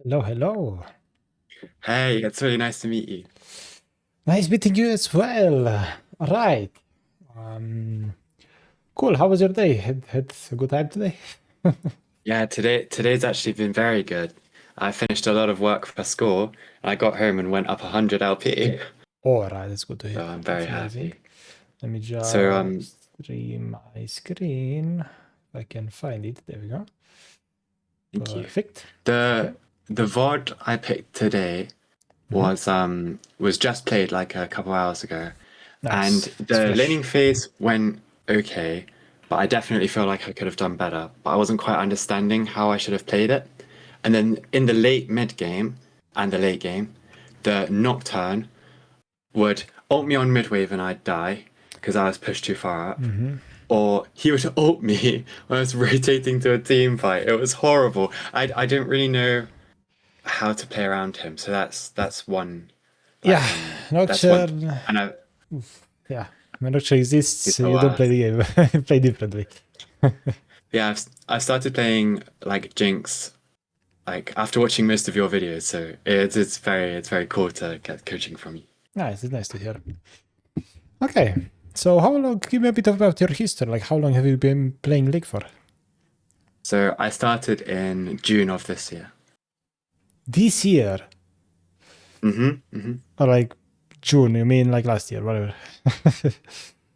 Hello, hello. Hey, it's really nice to meet you. Nice meeting you as well. All right. Um, cool. How was your day? Had a good time today? Yeah, today's actually been very good. I finished a lot of work for school, and I got home and went up 100 LP. All right, that's good to hear. So I'm very That's amazing. happy. Let me So just stream my screen. If I can find it. There we go. thank you. Perfect. The Okay. the VOD I picked today Mhm. was just played like a couple hours ago, and Nice. It's the fresh. laning phase went okay, but I definitely feel like I could have done better. But I wasn't quite understanding how I should have played it. And then in the late mid game and the late game, the Nocturne would ult me on mid wave and I'd die because I was pushed too far up. Hmm. Or he would ult me when I was rotating to a team fight. It was horrible. I didn't really know how to play around him. So that's one Yeah, that's one Nocturne. and I Yeah, when Nocturne exists, so you don't play the game. You play differently. yeah, I started playing like Jinx like after watching most of your videos, so it's very cool to get coaching from you. Nice. It's nice to hear. Okay. So how long, give me a bit about your history. Like how long have you been playing League for? So I started in June of this year. This year? Mm-hmm. Or like June, you mean like last year, whatever.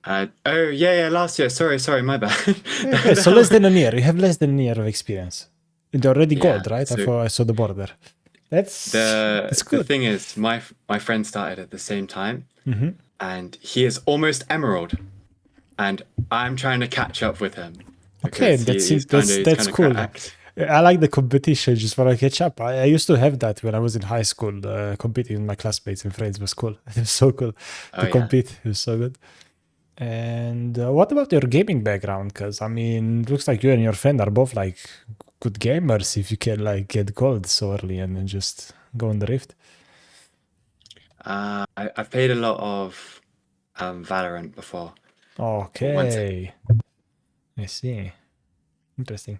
Oh yeah, last year. Sorry, my bad. Okay, so less than a year. You have less than a year of experience. You're already Yeah. gold, right? So I saw the border. That's the good. thing is, my friend started at the same time, Hmm. and he is almost emerald, and I'm trying to catch up with him Okay, because he's that's kind of cool. cracked. I like the competition just for a catch up. I used to have that when I was in high school. Competing with my classmates and friends was cool. It was so cool Oh to yeah. compete. It was so good. And what about your gaming background? Because I mean, looks like you and your friend are both like good gamers. If you can like get gold so early and then just go on the rift. I've played a lot of Valorant before. Once. Okay, I see. Interesting.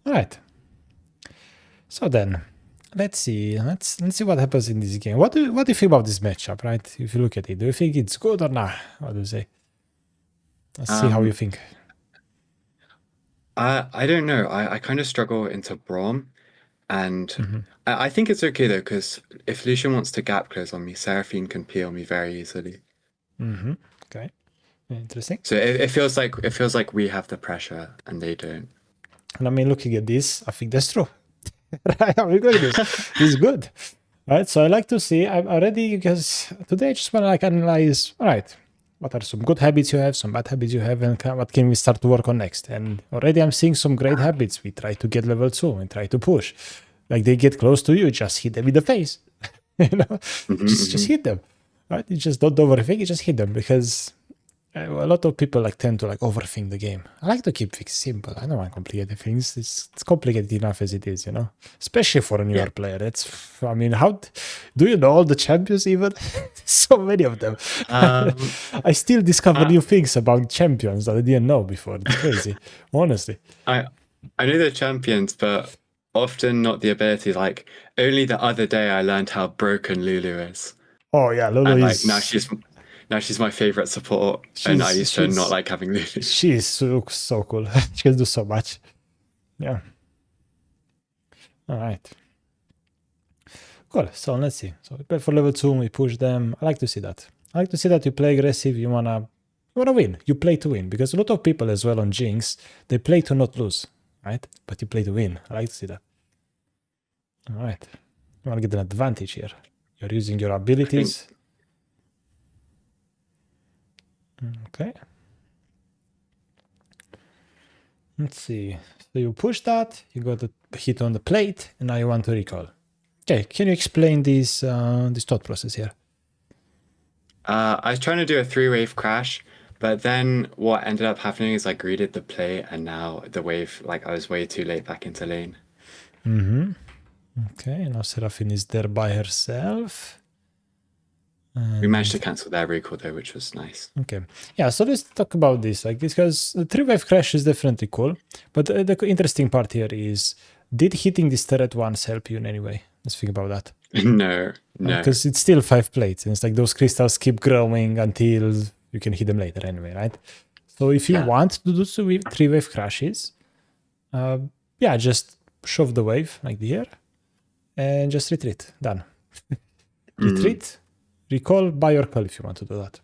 All right. So then, let's see. Let's see what happens in this game. What do you think about this matchup? Right? If you look at it, do you think it's good or not? What do you say? Let's see how you Um, think. I don't know. I kind of struggle into Braum, and Hmm. I think it's okay though, because if Lucian wants to gap close on me, Seraphine can peel me very easily. Hmm. Okay. Interesting. So it feels like we have the pressure and they don't. And I mean, looking at this, I think that's true. Right? I mean, look at this. This is good. Right. So I like to see. I'm already because today I just want to like analyze. All right. What are some good habits you have, some bad habits you have, and what can we start to work on next? And already I'm seeing some great habits. We try to get level 2 and try to push. Like they get close to you, just hit them in the face. you know, just Hmm. hit them. Right? You just don't overthink. You just hit them because a lot of people like tend to like overthink the game. I like to keep things simple. I don't want complicated things. It's complicated enough as it is, especially for a Yeah. newer player. I mean, how do you know all the champions even? So many of them. Um, I still discover I new things about champions that I didn't know before. It's crazy, honestly. I I know they're champions, but often not the ability. Like only the other day I learned how broken Lulu is. Oh yeah, Lolo And like is now she's my favorite support, and I she's used to not she's like having Lulu. she's so cool. She can do so much. Yeah. All right. Cool. So let's see. So we play for level 2, we push them. I like to see that. I like to see that you play aggressive, you wanna win. You play to win. Because a lot of people as well on Jinx, they play to not lose. Right? But you play to win. I like to see that. Alright. You wanna get an advantage here. You're using your I think abilities. Okay. Let's see. So you push that, you got a hit on the plate, and now you want to recall. Okay, can you explain this thought process here? I was trying to do a three-wave crash, but then what ended up happening is I greeted the play, and now the wave, like I was way too late back into lane. Mm-hmm. Okay, now Seraphine is there by herself. We managed to cancel their recall though, which was nice. Okay. Yeah, so let's talk about this. Like, because the 3-wave crash is definitely cool. But the interesting part here is, did hitting this turret once help you in any way? Let's think about that. No. Because it's still 5 plates. And it's like those crystals keep growing until you can hit them later anyway, right? So if you want to do 3-wave crashes, just shove the wave like here and just retreat. Done. Retreat, recall, buy your Cull if you want to do that.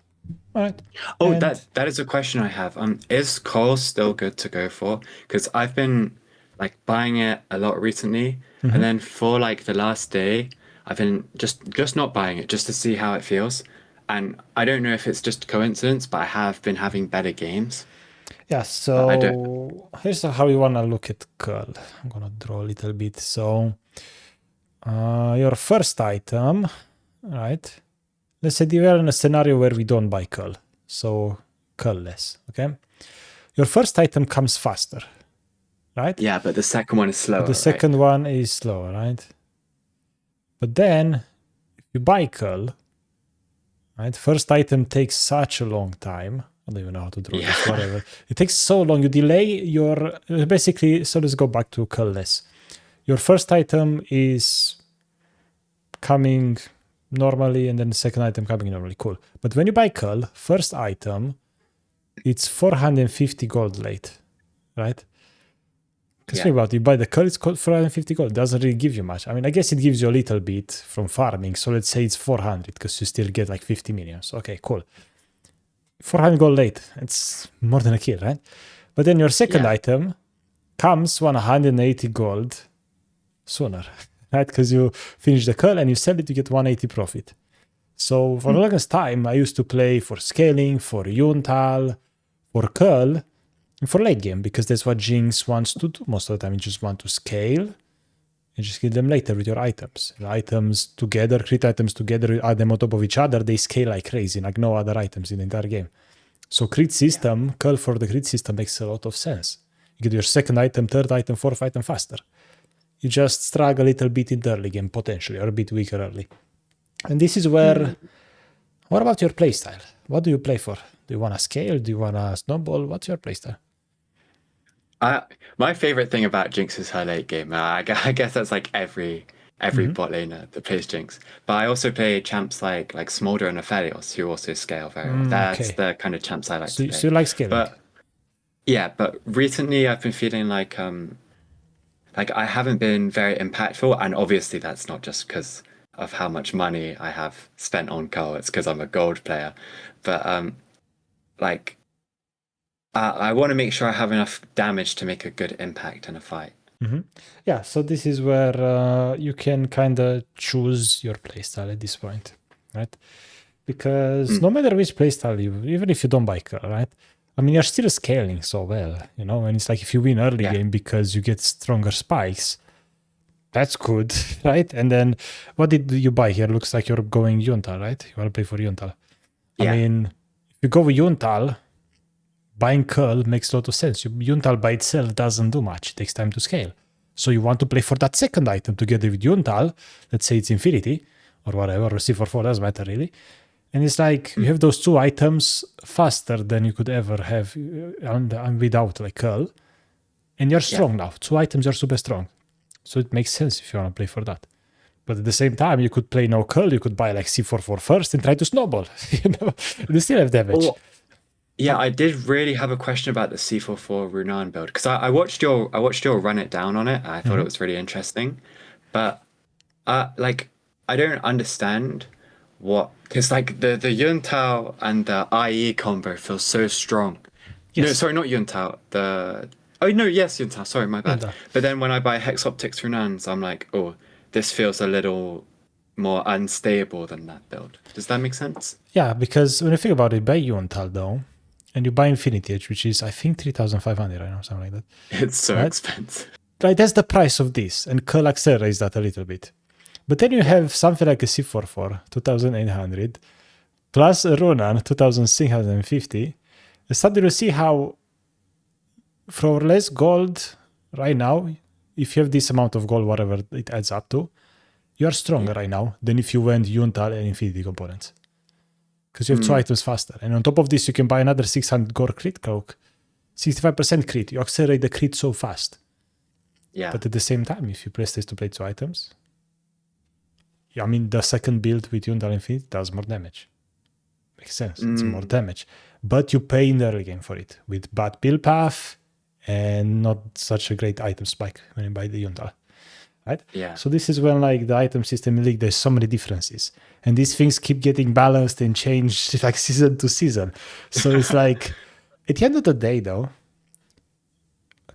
All right. Oh, that is a question I have. Is Cull still good to go for? Because I've been like buying it a lot recently, and then for like the last day, I've been just not buying it just to see how it feels. And I don't know if it's just coincidence, but I have been having better games. Yeah, so here's how you want to look at Cull. I'm going to draw a little bit. So your first item, right? Let's say we are in a scenario where we don't buy Cull. So Cull-less, okay? Your first item comes faster, right? Yeah, but the second one is slower. But the second one is slower, right? But then, if you buy Cull, right? First item takes such a long time. I don't even know how to draw this, whatever. It takes so long. You delay your... Basically, so let's go back to Cull-less. Your first item is coming normally, and then the second item coming normally. Cool. But when you buy Cull, first item, it's 450 gold late, right? Because think about it, you buy the Cull, it's 450 gold. It doesn't really give you much. I mean, I guess it gives you a little bit from farming. So let's say it's 400 because you still get like 50 minions. Okay, cool. 400 gold late. It's more than a kill, right? But then your second item comes 180 gold sooner, right? Because you finish the Cull and you sell it, you get 180 profit. So for the longest time, I used to play for scaling, for Yuntal, for Cull, and for late game, because that's what Jinx wants to do. Most of the time, you just want to scale and just kill them later with your items. The items together, crit items together, add them on top of each other, they scale like crazy, like no other items in the entire game. So crit system, Cull for the crit system makes a lot of sense. You get your second item, third item, fourth item faster. You just struggle a little bit in the early game, potentially, or a bit weaker early. And this is where... What about your playstyle? What do you play for? Do you want to scale? Do you want to snowball? What's your playstyle? My favorite thing about Jinx is her late game. I guess that's like every bot laner that plays Jinx. But I also play champs like Smolder and Aphelios, who also scale very well. That's the kind of champs I like to play. So you like scaling? But recently I've been feeling like I haven't been very impactful, and obviously that's not just because of how much money I have spent on Cull. It's because I'm a gold player. But I want to make sure I have enough damage to make a good impact in a fight. Yeah, so this is where you can kind of choose your playstyle at this point, right? Because no matter which playstyle even if you don't buy Cull, right? I mean, you're still scaling so well, you know? And it's like if you win early game because you get stronger spikes, that's good, right? And then what did you buy here? Looks like you're going Yuntal, right? You want to play for Yuntal. I mean, if you go with Yuntal, buying Cull makes a lot of sense. Yuntal by itself doesn't do much. It takes time to scale. So you want to play for that second item together with Yuntal. Let's say it's Infinity or whatever, or C44, doesn't matter really. And it's like you have those two items faster than you could ever have without like Cull. And you're strong now. Two items are super strong. So it makes sense if you want to play for that. But at the same time, you could play no Cull. You could buy like C44 first and try to snowball. You still have damage. Yeah, I did really have a question about the C44 Runan build, because I watched your run it down on it. And I thought it was really interesting, but I don't understand because like the Yuntal and the IE combo feels so strong. Yes. No, sorry, not Yuntal. Yuntal. Sorry, my bad. Yuntal. But then when I buy Hex Optics Runans, I'm like, oh, this feels a little more unstable than that build. Does that make sense? Yeah, because when you think about it, buy Yuntal though, and you buy Infinity Edge, which is I think 3,500 right now, something like that. It's so expensive. Right, that's the price of this, and Cull accelerates that a little bit. But then you have something like a C44, 2,800, plus a Runan, 2,650. And suddenly you see how for less gold right now, if you have this amount of gold, whatever it adds up to, you are stronger right now than if you went Yuntal and Infinity components. because you have 2 items faster. And on top of this, you can buy another 600 gore crit cloak. 65% crit. You accelerate the crit so fast. Yeah. But at the same time, if you press this to play 2 items, I mean, the second build with Yundal Infinite does more damage. Makes sense. It's more damage. But you pay in the early game for it with bad build path and not such a great item spike when you buy the Yundal. Right? Yeah. So this is when like the item system in League, there's so many differences. And these things keep getting balanced and changed like season to season. So it's like, at the end of the day though,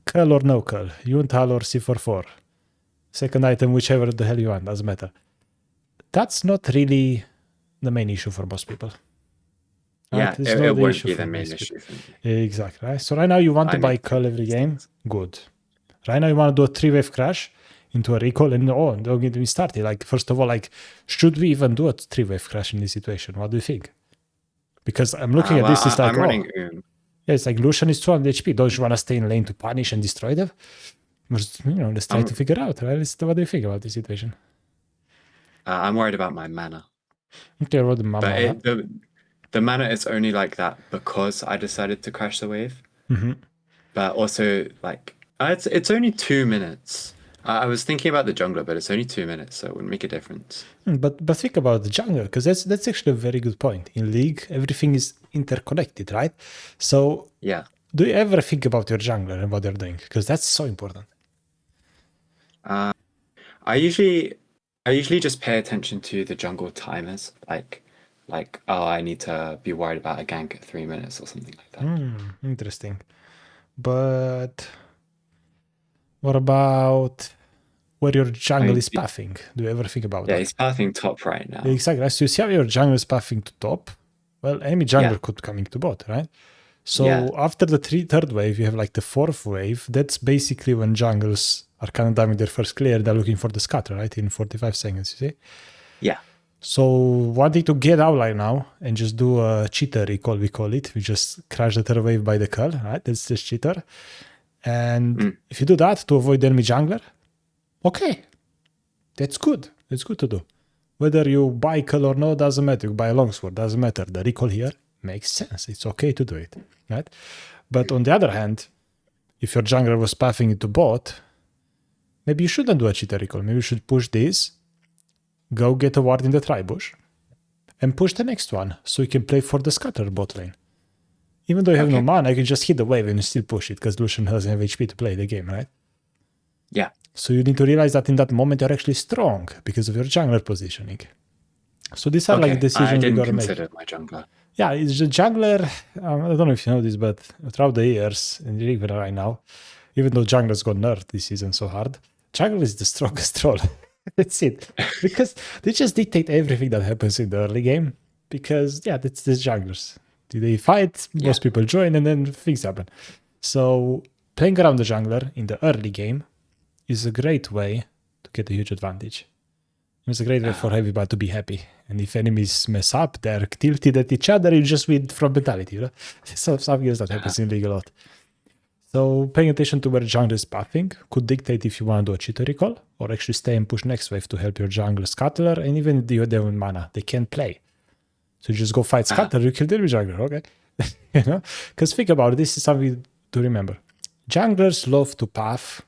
Cull or no Cull, Yundal or C44, second item, whichever the hell you want, doesn't matter. That's not really the main issue for most people. Yeah, Right? it won't be the main issue for me. Exactly. Right? So right now you want to buy Cull every game. Good. Right now you want to do a 3-wave crash into a recall, and don't get me started. Like, first of all, like, should we even do a 3-wave crash in this situation? What do you think? Because I'm looking at this, it's like, I'm running yeah, it's like Lucian is 200 HP. Don't you want to stay in lane to punish and destroy them? Let's try to figure out, right? What do you think about this situation? I'm worried about my mana. Okay, roll the mana. But the mana is only like that because I decided to crash the wave. But also, like, it's only 2 minutes. I was thinking about the jungler, but it's only 2 minutes, so it wouldn't make a difference. But think about the jungler, because that's actually a very good point. In League, everything is interconnected, right? So yeah, do you ever think about your jungler and what they're doing? Because that's so important. I usually just pay attention to the jungle timers, like I need to be worried about a gank at 3 minutes or something like that. Interesting. But what about where your jungle is pathing? Do you ever think about that? Yeah, he's pathing top right now. Exactly. So you see how your jungle is pathing to top? Well, enemy jungle could come into bot, right? So after the third wave, you have like the 4th wave. That's basically when jungles are kind of done with their first clear. They're looking for the scatter, right? In 45 seconds, you see? Yeah. So wanting to get out right now and just do a cheater recall, we call it. We just crash the third wave by the Cull, right? That's just cheater. And if you do that to avoid enemy jungler, okay, that's good. It's good to do. Whether you buy Cull or no, doesn't matter. You buy a longsword, doesn't matter. The recall here makes sense. It's okay to do it, right? But on the other hand, if your jungler was pathing into bot, maybe you shouldn't do a cheater recall. Maybe you should push this, go get a ward in the tribush, and push the next one so you can play for the scatter bot lane. Even though you have no mana, you can just hit the wave and you still push it because Lucian doesn't have HP to play the game, right? Yeah. So you need to realize that in that moment you're actually strong because of your jungler positioning. So these are like decisions you gotta make. I didn't consider my jungler. Yeah, it's the jungler. I don't know if you know this, but throughout the years, and even right now, even though junglers got nerfed this season so hard, jungler is the strongest troll. That's it. Because they just dictate everything that happens in the early game. Because, that's the junglers. They fight, most people join, and then things happen. So playing around the jungler in the early game is a great way to get a huge advantage. It's a great way for everybody to be happy. And if enemies mess up, they're tilted at each other, you just win from mentality. You know? So something else that happens in League a lot. So paying attention to where jungler is pathing could dictate if you want to do a cheater recall or actually stay and push next wave to help your jungler scatter, and even if you have mana, they can't play. So you just go fight scatter, you kill the jungler, okay? You know? Because think about it, this is something to remember. Junglers love to path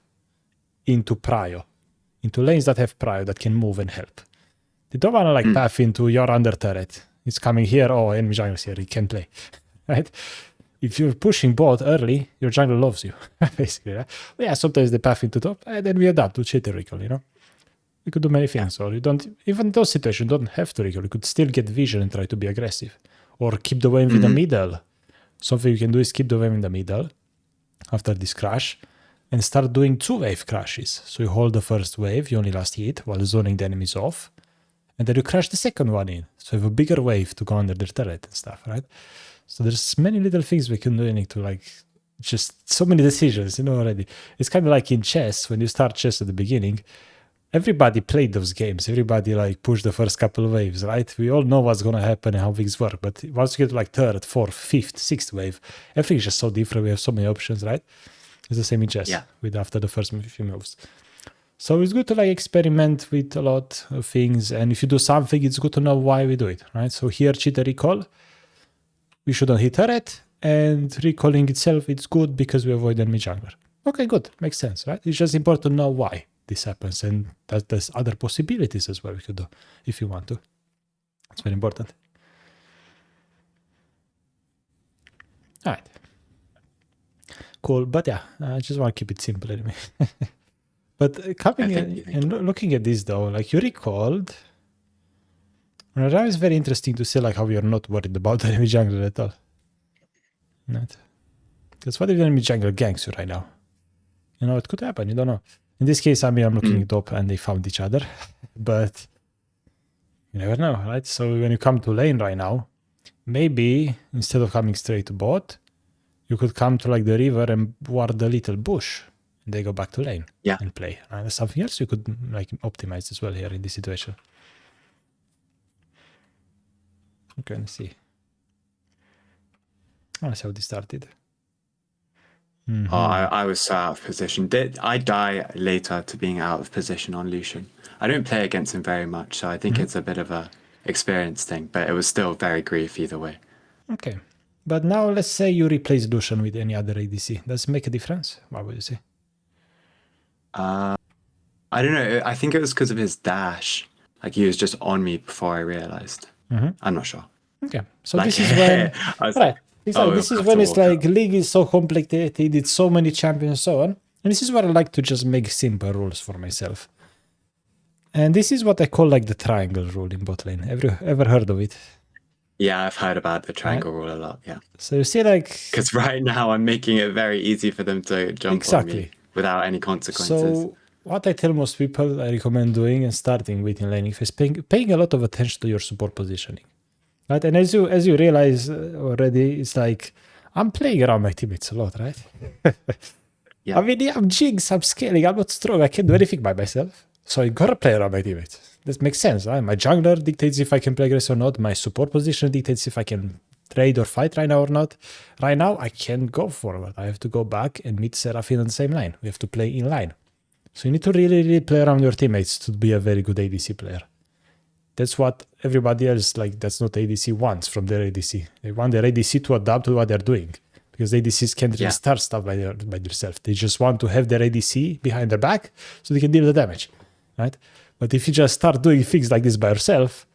into prio, into lanes that have prio, that can move and help. They don't want to path into your under turret. It's coming here, enemy jungler's here, he can play, right? If you're pushing bot early, your jungler loves you, basically. Right? But sometimes they path into top, and then we adapt to cheater recall, you know? You could do many things, or you don't, even in those situations, you don't have to recall. You could still get vision and try to be aggressive. Or keep the wave in the middle. Something you can do is keep the wave in the middle after this crash and start doing 2-wave crashes. So you hold the first wave, you only last hit while zoning the enemies off, and then you crash the second one in. So you have a bigger wave to go under their turret and stuff, right? So there's many little things we can do. You need to just so many decisions, already. It's kind of like in chess, when you start chess at the beginning, everybody played those games. Everybody pushed the first couple of waves, right? We all know what's going to happen and how things work. But once you get to third, fourth, fifth, sixth wave, everything's just so different. We have so many options, right? It's the same in chess with after the first few moves. So it's good to like experiment with a lot of things, and if you do something, it's good to know why we do it, right? So here, cheater recall, we shouldn't hit turret, and recalling itself, it's good because we avoid enemy jungler. Okay, good, makes sense, right? It's just important to know why this happens, and that there's other possibilities as well we could do if you want to. It's very important. All right. Cool, but yeah, I just want to keep it simple anyway. But coming in and looking at this though, like you recalled, and that is very interesting to see like how you're not worried about the enemy jungler at all. Right? Because what if the enemy jungler ganks you right now? You know, it could happen, you don't know. In this case, I mean, I'm looking it up and they found each other, but you never know, right? So when you come to lane right now, maybe instead of coming straight to bot, you could come to like the river and ward the little bush. And they go back to lane and play. And there's something else you could like optimize as well here in this situation. Okay, let's see. Let's see how this started. Oh, I was so out of position. I die later to being out of position on Lucian. I don't play against him very much, so I think it's a bit of a experience thing, but it was still very grief either way. Okay. But now let's say you replace Lucian with any other ADC. Does it make a difference? What would you say? I don't know. I think it was because of his dash. Like he was just on me before I realized. I'm not sure. Okay. So like, this is when... right. Exactly. This is when it's like league is so complicated, it's so many champions and so on. And this is where I like to just make simple rules for myself. And this is what I call like the triangle rule in bot lane. Ever heard of it? Yeah, I've heard about the triangle rule a lot, yeah. So you see like... Because right now I'm making it very easy for them to jump on me without any consequences. So what I tell most people I recommend doing and starting with in laning is paying a lot of attention to your support positioning. Right? And as you realize already, it's like, I'm playing around my teammates a lot, right? Yeah. I mean, yeah, I'm Jinx, I'm scaling, I'm not strong, I can't do anything by myself. So I gotta play around my teammates. That makes sense, right? My jungler dictates if I can play aggressive or not. My support position dictates if I can trade or fight right now or not. Right now, I can't go forward. I have to go back and meet Seraphine on the same line. We have to play in line. So you need to really, really play around your teammates to be a very good ADC player. That's what everybody else, like, that's not ADC wants from their ADC. They want their ADC to adapt to what they're doing. Because ADCs can't really start stuff by themselves. They just want to have their ADC behind their back so they can deal the damage, right? But if you just start doing things like this by yourself,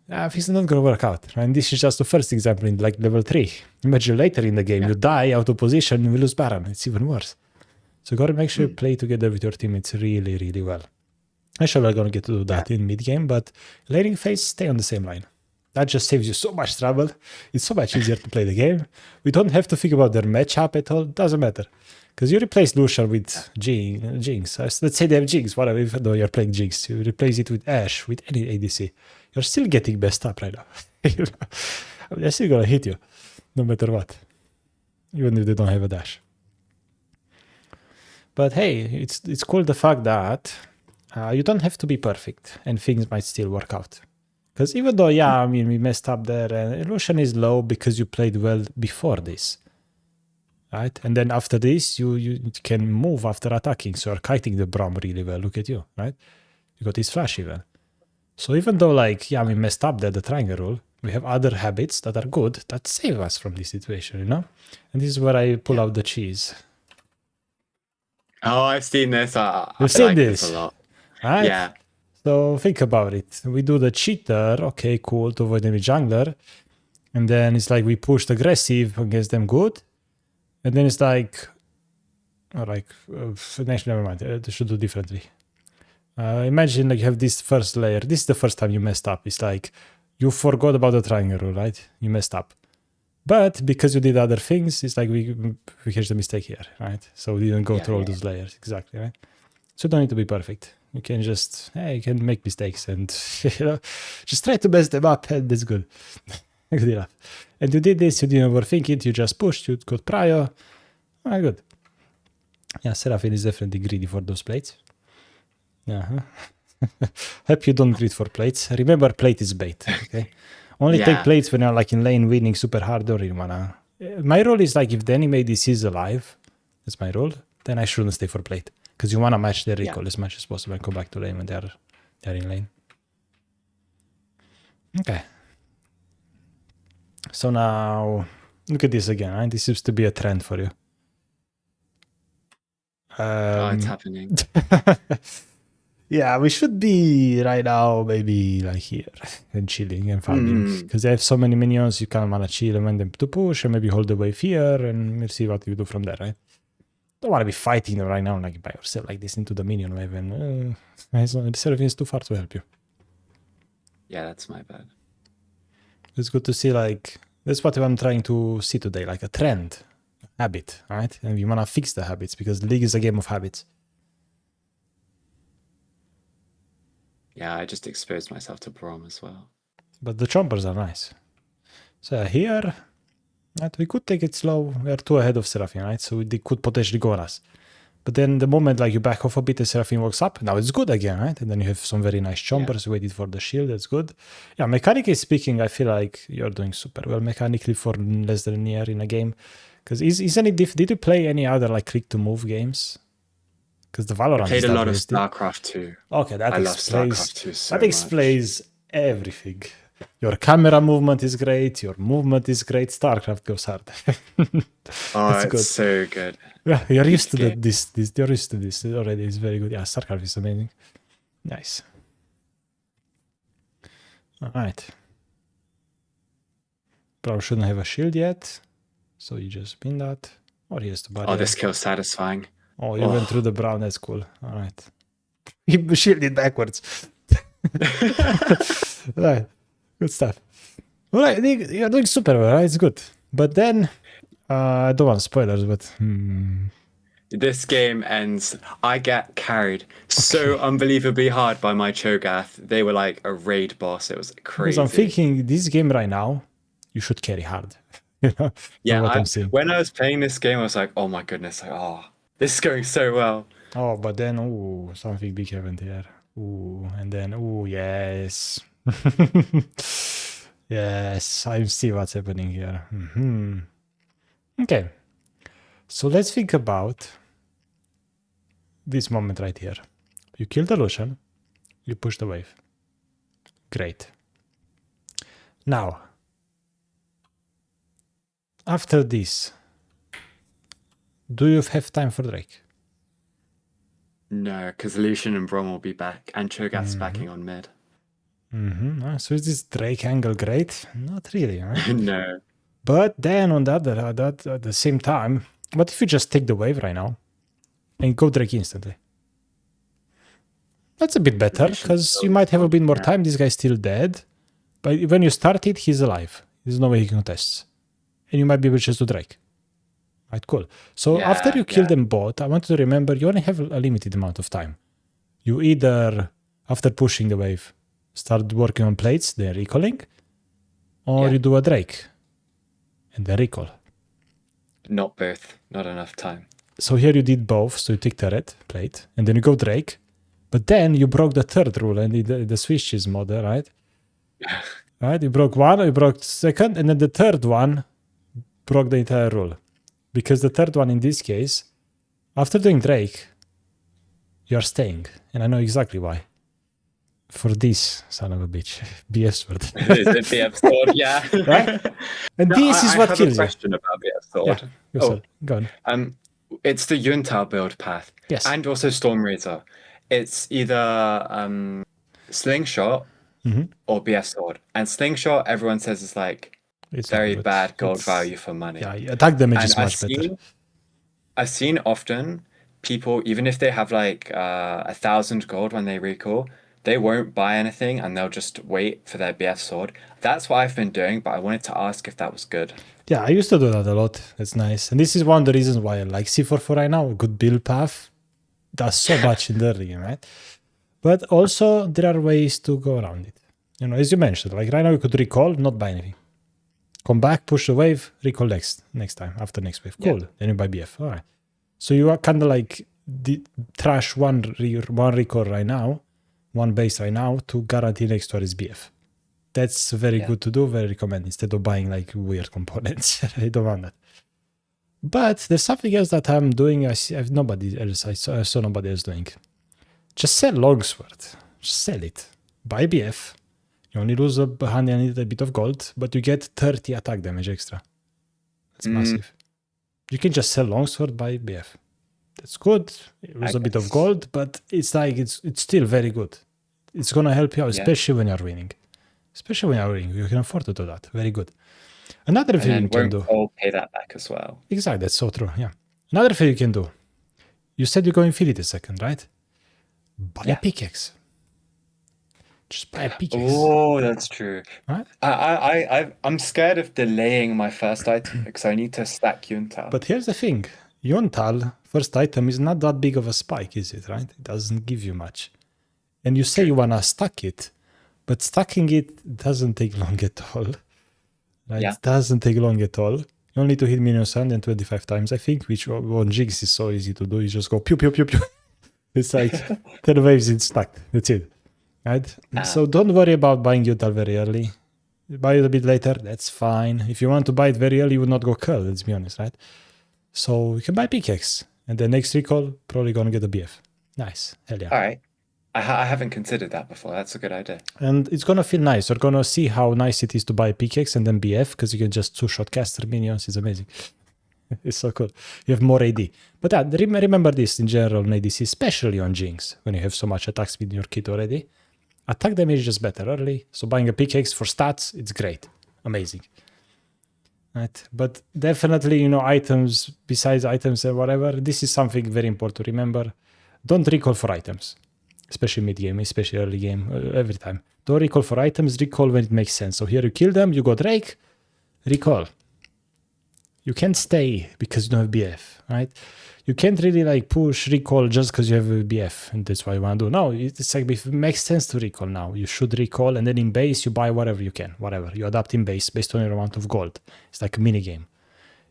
things are not going to work out. Right? And this is just the first example in like level 3. Imagine later in the game, you die out of position and we lose Baron. It's even worse. So you got to make sure you play together with your teammates really, really well. Actually, we're going to get to do that in mid-game, but laning phase, stay on the same line. That just saves you so much trouble. It's so much easier to play the game. We don't have to think about their matchup at all. Doesn't matter. Because you replace Lucian with Jinx. Let's say they have Jinx, whatever, even though you're playing Jinx. You replace it with Ashe, with any ADC. You're still getting messed up right now. They're still going to hit you, no matter what. Even if they don't have a dash. But hey, it's cool the fact that you don't have to be perfect and things might still work out. Because even though, I mean, we messed up there and Lucian is low because you played well before this. Right? And then after this, you can move after attacking. So you're kiting the Braum really well. Look at you, right? You got his flash even. So even though, like, we messed up there, the triangle rule, we have other habits that are good that save us from this situation, you know? And this is where I pull out the cheese. Oh, I've seen this. You've seen this a lot. Right? Yeah. So think about it. We do the cheater, okay, cool, to avoid enemy jungler. And then it's like we pushed aggressive against them, good. And then it's like, actually, never mind, I should do differently. Imagine like you have this first layer. This is the first time you messed up. It's like you forgot about the triangle rule, right? You messed up. But because you did other things, it's like we catch the mistake here, right? So we didn't go through all those layers, exactly, right? So you don't need to be perfect. You can just, you can make mistakes and, just try to mess them up and that's good. Good enough. And you did this, you didn't overthink it, you just pushed, you got prio. Good. Yeah, Seraphine is definitely greedy for those plates. Hope you don't greed for plates. Remember, plate is bait, okay? Only take plates when you're like in lane winning super hard, don't really wanna. My rule is like if the enemy ADC is alive, that's my rule, then I shouldn't stay for plate. Because you want to match their recall as much as possible and go back to lane when they're in lane. Okay. So now, look at this again. Right? This seems to be a trend for you. It's happening. Yeah, we should be right now maybe like here and chilling and farming. Because they have so many minions, you kind of want to chill and want them to push and maybe hold the wave here and we'll see what you do from there, right? Don't want to be fighting them right now like by yourself like this into the minion wave and Seraphine is too far to help you. Yeah, that's my bad. It's good to see like, that's what I'm trying to see today, like a trend, habit, right? And we want to fix the habits because League is a game of habits. Yeah, I just exposed myself to Brom as well. But the chompers are nice. So here, right, we could take it slow. We are 2 ahead of Seraphine, right? So they could potentially go on us. But then the moment like you back off a bit and Seraphine walks up, now it's good again, right? And then you have some very nice chompers waited for the shield. That's good. Yeah, mechanically speaking, I feel like you're doing super well mechanically for less than a year in a game. Because isn't it did you play any other like click to move games? Because the Valorant I played is a lot of wasted. StarCraft 2. Okay, that I love explains StarCraft 2 so that explains everything. Your camera movement is great. Your movement is great. StarCraft goes hard. Oh, it's good. So good. Yeah, you're used to this. You're used to this already. It's very good. Yeah, StarCraft is amazing. Nice. All right. Probably shouldn't have a shield yet, so you just spin that. Or he has to barrier. Oh, this kill's satisfying. Oh, you went through the brown. That's cool. All right. He shielded backwards. Right. Good stuff. All right, you're doing super well, right? It's good. But then, I don't want spoilers, but... This game ends. I get carried so unbelievably hard by my Cho'Gath. They were like a raid boss. It was crazy. Because I'm thinking, this game right now, you should carry hard. You know? Yeah, what I'm saying. When I was playing this game, I was like, oh my goodness, like, oh, this is going so well. Oh, but then, ooh, something big happened here. Ooh, and then, ooh, yes. Yes, I see what's happening here. Okay, so let's think about this moment right here. You kill the Lucian, you push the wave. Great. Now, after this, do you have time for Drake? No, because Lucian and Brom will be back, and Cho'Gath's backing on mid. So is this Drake angle great? Not really, right? No. But then on the other at the same time, what if you just take the wave right now and go Drake instantly? That's a bit better, because you might have a bit more time. This guy's still dead. But when you start it, he's alive. There's no way he contests. And you might be able to just do Drake. Right, cool. So after you kill them both, I want you to remember you only have a limited amount of time. You either, after pushing the wave, start working on plates, then recalling, or you do a Drake and then recall. Not both. Not enough time. So here you did both. So you take turret, plate, and then you go Drake. But then you broke the third rule and the switches model, right? Right? You broke one, you broke second, and then the third one broke the entire rule. Because the third one in this case, after doing Drake, you're staying. And I know exactly why. For this son of a bitch. BF sword. Is it BF sword? Yeah. Right? And this is what kills you. I have a question about BF sword. Yeah, go on. It's the Yunta build path. Yes. And also Storm Razor. It's either Slingshot or BF sword. And Slingshot, everyone says is like it's very bad gold value for money. Yeah, attack damage is much better. I've seen often people, even if they have like 1,000 gold when they recall, they won't buy anything and they'll just wait for their BF sword. That's what I've been doing, but I wanted to ask if that was good. Yeah, I used to do that a lot. That's nice. And this is one of the reasons why I like C4 right now. A good build path does so much in the early game, right? But also there are ways to go around it. You know, as you mentioned, like right now you could recall, not buy anything. Come back, push the wave, recall next time, after next wave. Cool. Then you buy BF. All right. So you are kind of like trash one recall right now, one base right now to guarantee next to is BF. That's very good to do, very recommended, instead of buying like weird components. I don't want that. But there's something else that I'm doing. I saw nobody else doing. Just sell longsword. Just sell it. Buy BF. You only lose a bit of gold, but you get 30 attack damage extra. That's massive. You can just sell longsword, buy BF. That's good. You lose a bit of gold, but it's like it's still very good. It's gonna help you out, especially when you're winning. Especially when you're winning, you can afford to do that. Very good. Another thing you can do. Cull pay that back as well. Exactly, that's so true. Yeah. Another thing you can do. You said you go Infinity second, right? Buy a pickaxe. Just buy a pickaxe. Oh, that's true. Right? I'm scared of delaying my first item because I need to stack Yuntal. But here's the thing. Yuntal, first item, is not that big of a spike, is it, right? It doesn't give you much. And you say you want to stack it, but stacking it doesn't take long at all. Right? Yeah. It doesn't take long at all. You only need to hit minions 125 times, I think, which on Jinx is so easy to do. You just go pew, pew, pew, pew. It's like 10 waves in stacked. That's it. Right? So don't worry about buying Yuntal very early. Buy it a bit later, that's fine. If you want to buy it very early, you would not go Cull, let's be honest, right? So you can buy pickaxe. And the next recall, probably going to get a BF. Nice. Hell yeah. All right. I haven't considered that before. That's a good idea. And it's going to feel nice. You're going to see how nice it is to buy pickaxe and then BF, because you can just two-shot caster minions. It's amazing. It's so cool. You have more AD. But remember this in general on ADC, especially on Jinx, when you have so much attack speed in your kit already. Attack damage is just better early. So buying a pickaxe for stats, it's great. Amazing. Right? But definitely, items, besides items and whatever, this is something very important to remember. Don't recall for items. Especially mid-game, especially early game, every time. Don't recall for items, recall when it makes sense. So here you kill them, you go Drake, recall. You can't stay because you don't have BF, right? You can't really push recall just because you have a BF, and that's what you want to do. No, it's like if it makes sense to recall now, you should recall, and then in base you buy whatever you can, whatever. You adapt in base based on your amount of gold. It's like a mini game.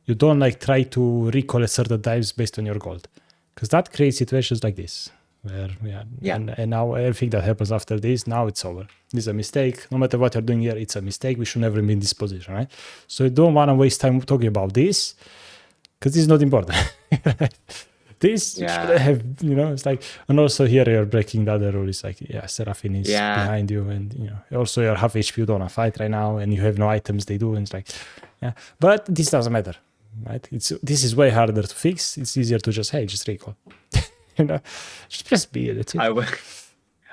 You don't try to recall at certain times based on your gold, because that creates situations like this. Where, and now everything that happens after this, now it's over. This is a mistake. No matter what you're doing here, it's a mistake. We should never be in this position, right? So you don't want to waste time talking about this, because this is not important. This should have, it's like, and also here you're breaking the other rule. It's like, Seraphine is behind you, and also you're half HP, you don't want to fight right now, and you have no items, they do, and it's like, but this doesn't matter, right? This is way harder to fix. It's easier to just recall. Just press B. That's it.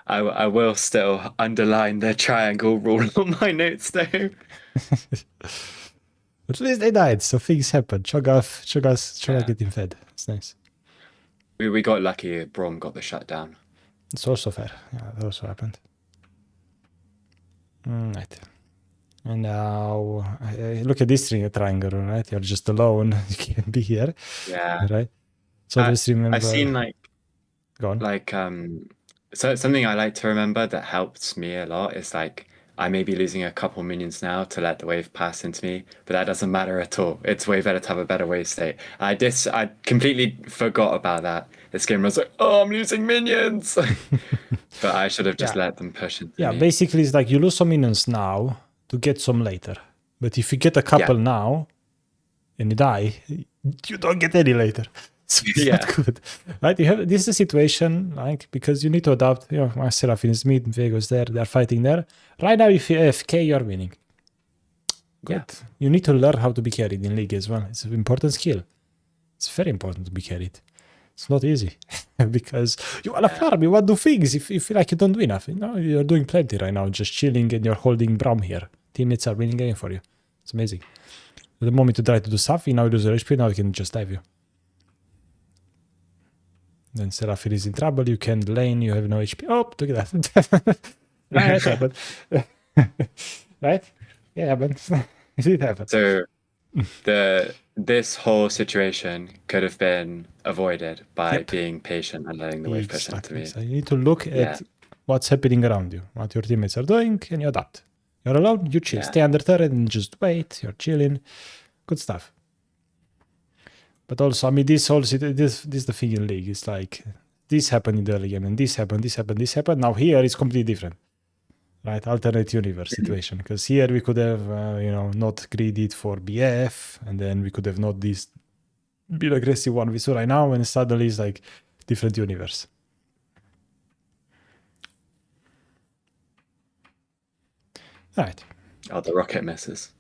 I will still underline the triangle rule on my notes though. At least they died, so things happen. Cho'Gath getting fed. It's nice. We got lucky. Braum got the shutdown. It's also fair. Yeah, that also happened. Right. And now look at this triangle, right? You're just alone. You can't be here. Yeah. Right. So just remember. I've seen Go on. So something I like to remember that helps me a lot is I may be losing a couple minions now to let the wave pass into me, but that doesn't matter at all. It's way better to have a better wave state. I completely forgot about that. This game was like, oh, I'm losing minions. But I should have just let them push into me. Basically it's like you lose some minions now to get some later. But if you get a couple now and you die, you don't get any later. So it's not good, right? This is a situation because you need to adapt. My Seraphine is mid, Viego's there, they're fighting there. Right now, if you AFK, you're winning. Good. Yeah. You need to learn how to be carried in League as well. It's an important skill. It's very important to be carried. It's not easy because you want to farm, you want to do things. If you feel like you don't do enough, you're doing plenty right now, just chilling and you're holding Braum here. Teammates are winning game for you. It's amazing. The moment you try to do something, now you lose your HP, now you can just dive you. Then Seraphine is in trouble, you can't lane, you have no HP. Oh, look at that. Right, happened. Right? Yeah, but it happened. So this whole situation could have been avoided by being patient and letting the wave push into me. So you need to look at what's happening around you, what your teammates are doing, and you adapt. You're alone, you chill. Stay under turret and just wait, you're chilling. Good stuff. But also, this is the thing in League. It's like, this happened in the early game, and this happened. Now here, it's completely different. Right? Alternate universe situation. Because here we could have, not greeded for BF, and then we could have not this be aggressive 1v2 right now, and suddenly it's like different universe. Alright. Oh, the rocket misses.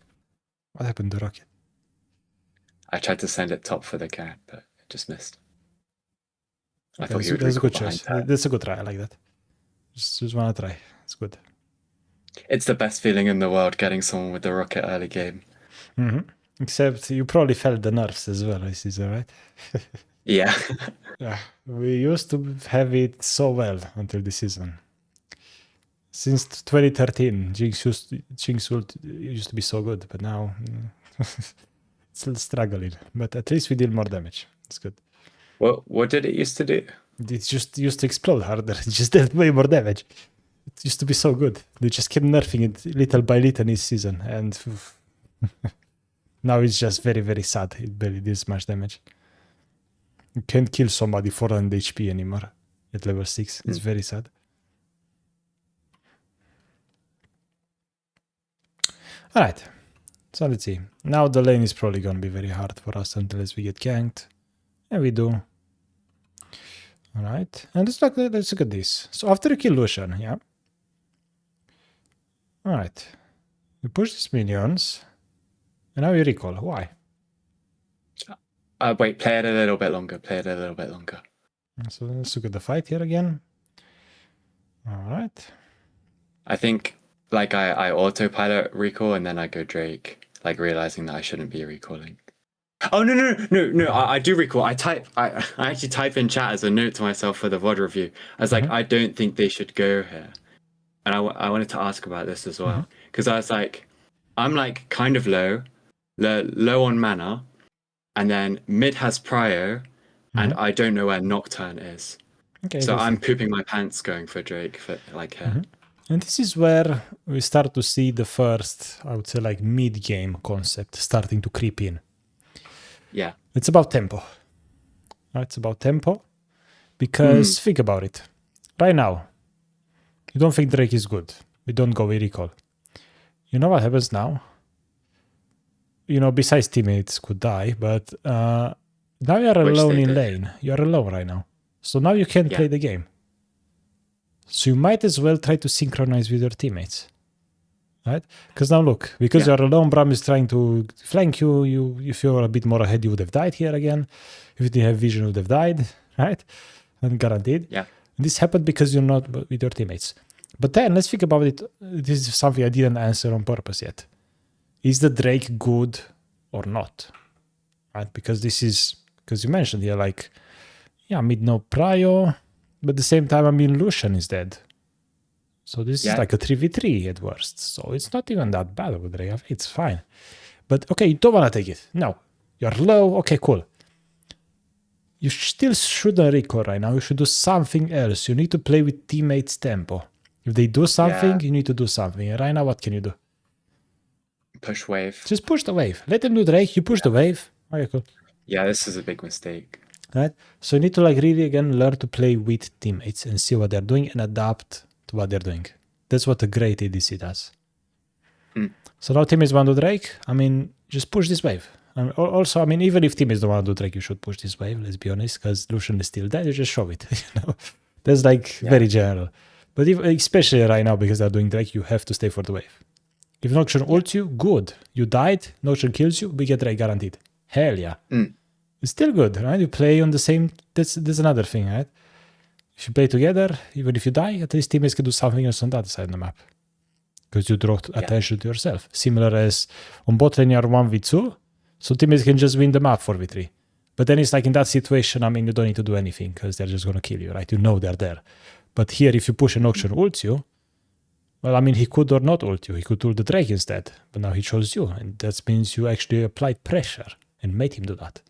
What happened to rocket? I tried to send it top for the cat, but it just missed. I Okay, thought he would that's a recall good choice. behind That's a good try. I like that. Just wanna try. It's good. It's the best feeling in the world getting someone with the rocket early game. Except you probably felt the nerfs as well this season, right? Yeah. Yeah, we used to have it so well until this season. Since 2013, Jinx used to be so good, but now it's still struggling. But at least we deal more damage. It's good. What did it used to do? It just used to explode harder. It just did way more damage. It used to be so good. They just kept nerfing it little by little each season, and now it's just very, very sad. It barely does much damage. You can't kill somebody 400 HP anymore at level 6. It's very sad. Alright, so let's see. Now the lane is probably going to be very hard for us unless we get ganked. And we do. Alright, and let's look at this. So after you kill Lucian, yeah. Alright. You push these minions. And now you recall. Why? Wait, play it a little bit longer. Play it a little bit longer. So let's look at the fight here again. Alright. I think like I autopilot recall and then I go Drake, like realizing that I shouldn't be recalling. Oh no! I do recall. I actually type in chat as a note to myself for the VOD review. I was like, I don't think they should go here, and I wanted to ask about this as well because I was like, I'm like kind of low on mana, and then mid has prio, and I don't know where Nocturne is. Okay, so I'm pooping my pants going for Drake for like here. And this is where we start to see the first, I would say, like mid-game concept starting to creep in. Yeah. It's about tempo. It's about tempo. Because think about it. Right now, you don't think Drake is good. We don't go with recall. You know what happens now? You know, besides teammates could die, but now you're alone in lane. You're alone right now. So now you can't play the game. So you might as well try to synchronize with your teammates. Right? Because now look, because you're alone, Bram is trying to flank you. If you're a bit more ahead, you would have died here again. If you didn't have vision, you would have died. Right? And guaranteed. Yeah. And this happened because you're not with your teammates. But then let's think about it. This is something I didn't answer on purpose yet. Is the Drake good or not? Right? Because this is, because you mentioned here, like, mid no prio, but at the same time, I mean, Lucian is dead. So this is like a 3v3 at worst. So it's not even that bad with Drake. It's fine. But okay, you don't want to take it. No. You're low. Okay, cool. You still shouldn't recall right now. You should do something else. You need to play with teammates' tempo. If they do something, you need to do something. And right now, what can you do? Push wave. Just push the wave. Let them do Drake. You push the wave. Okay, cool. Yeah, this is a big mistake. Right? So you need to like really again learn to play with teammates and see what they're doing and adapt to what they're doing. That's what a great ADC does. So now teammates want to do Drake. I mean, just push this wave. And also, I mean, even if teammates don't want to do Drake, you should push this wave. Let's be honest, because Lucian is still dead. You just show it. You know, that's like very general. But especially right now because they're doing Drake, you have to stay for the wave. If Nocturne ults you, good. You died. Nocturne kills you. We get Drake guaranteed. Hell yeah. It's still good, right? You play on the same. That's another thing, right? If you play together, even if you die, at least teammates can do something else on the other side of the map. Because you draw attention to yourself. Similar as on bot lane, you're 1v2, so teammates can just win the map 4v3. But then it's like in that situation, I mean, you don't need to do anything because they're just going to kill you, right? You know they're there. But here, if you push an Nocturne ults you, well, I mean, he could or not ult you. He could ult the Drake instead. But now he chose you. And that means you actually applied pressure and made him do that.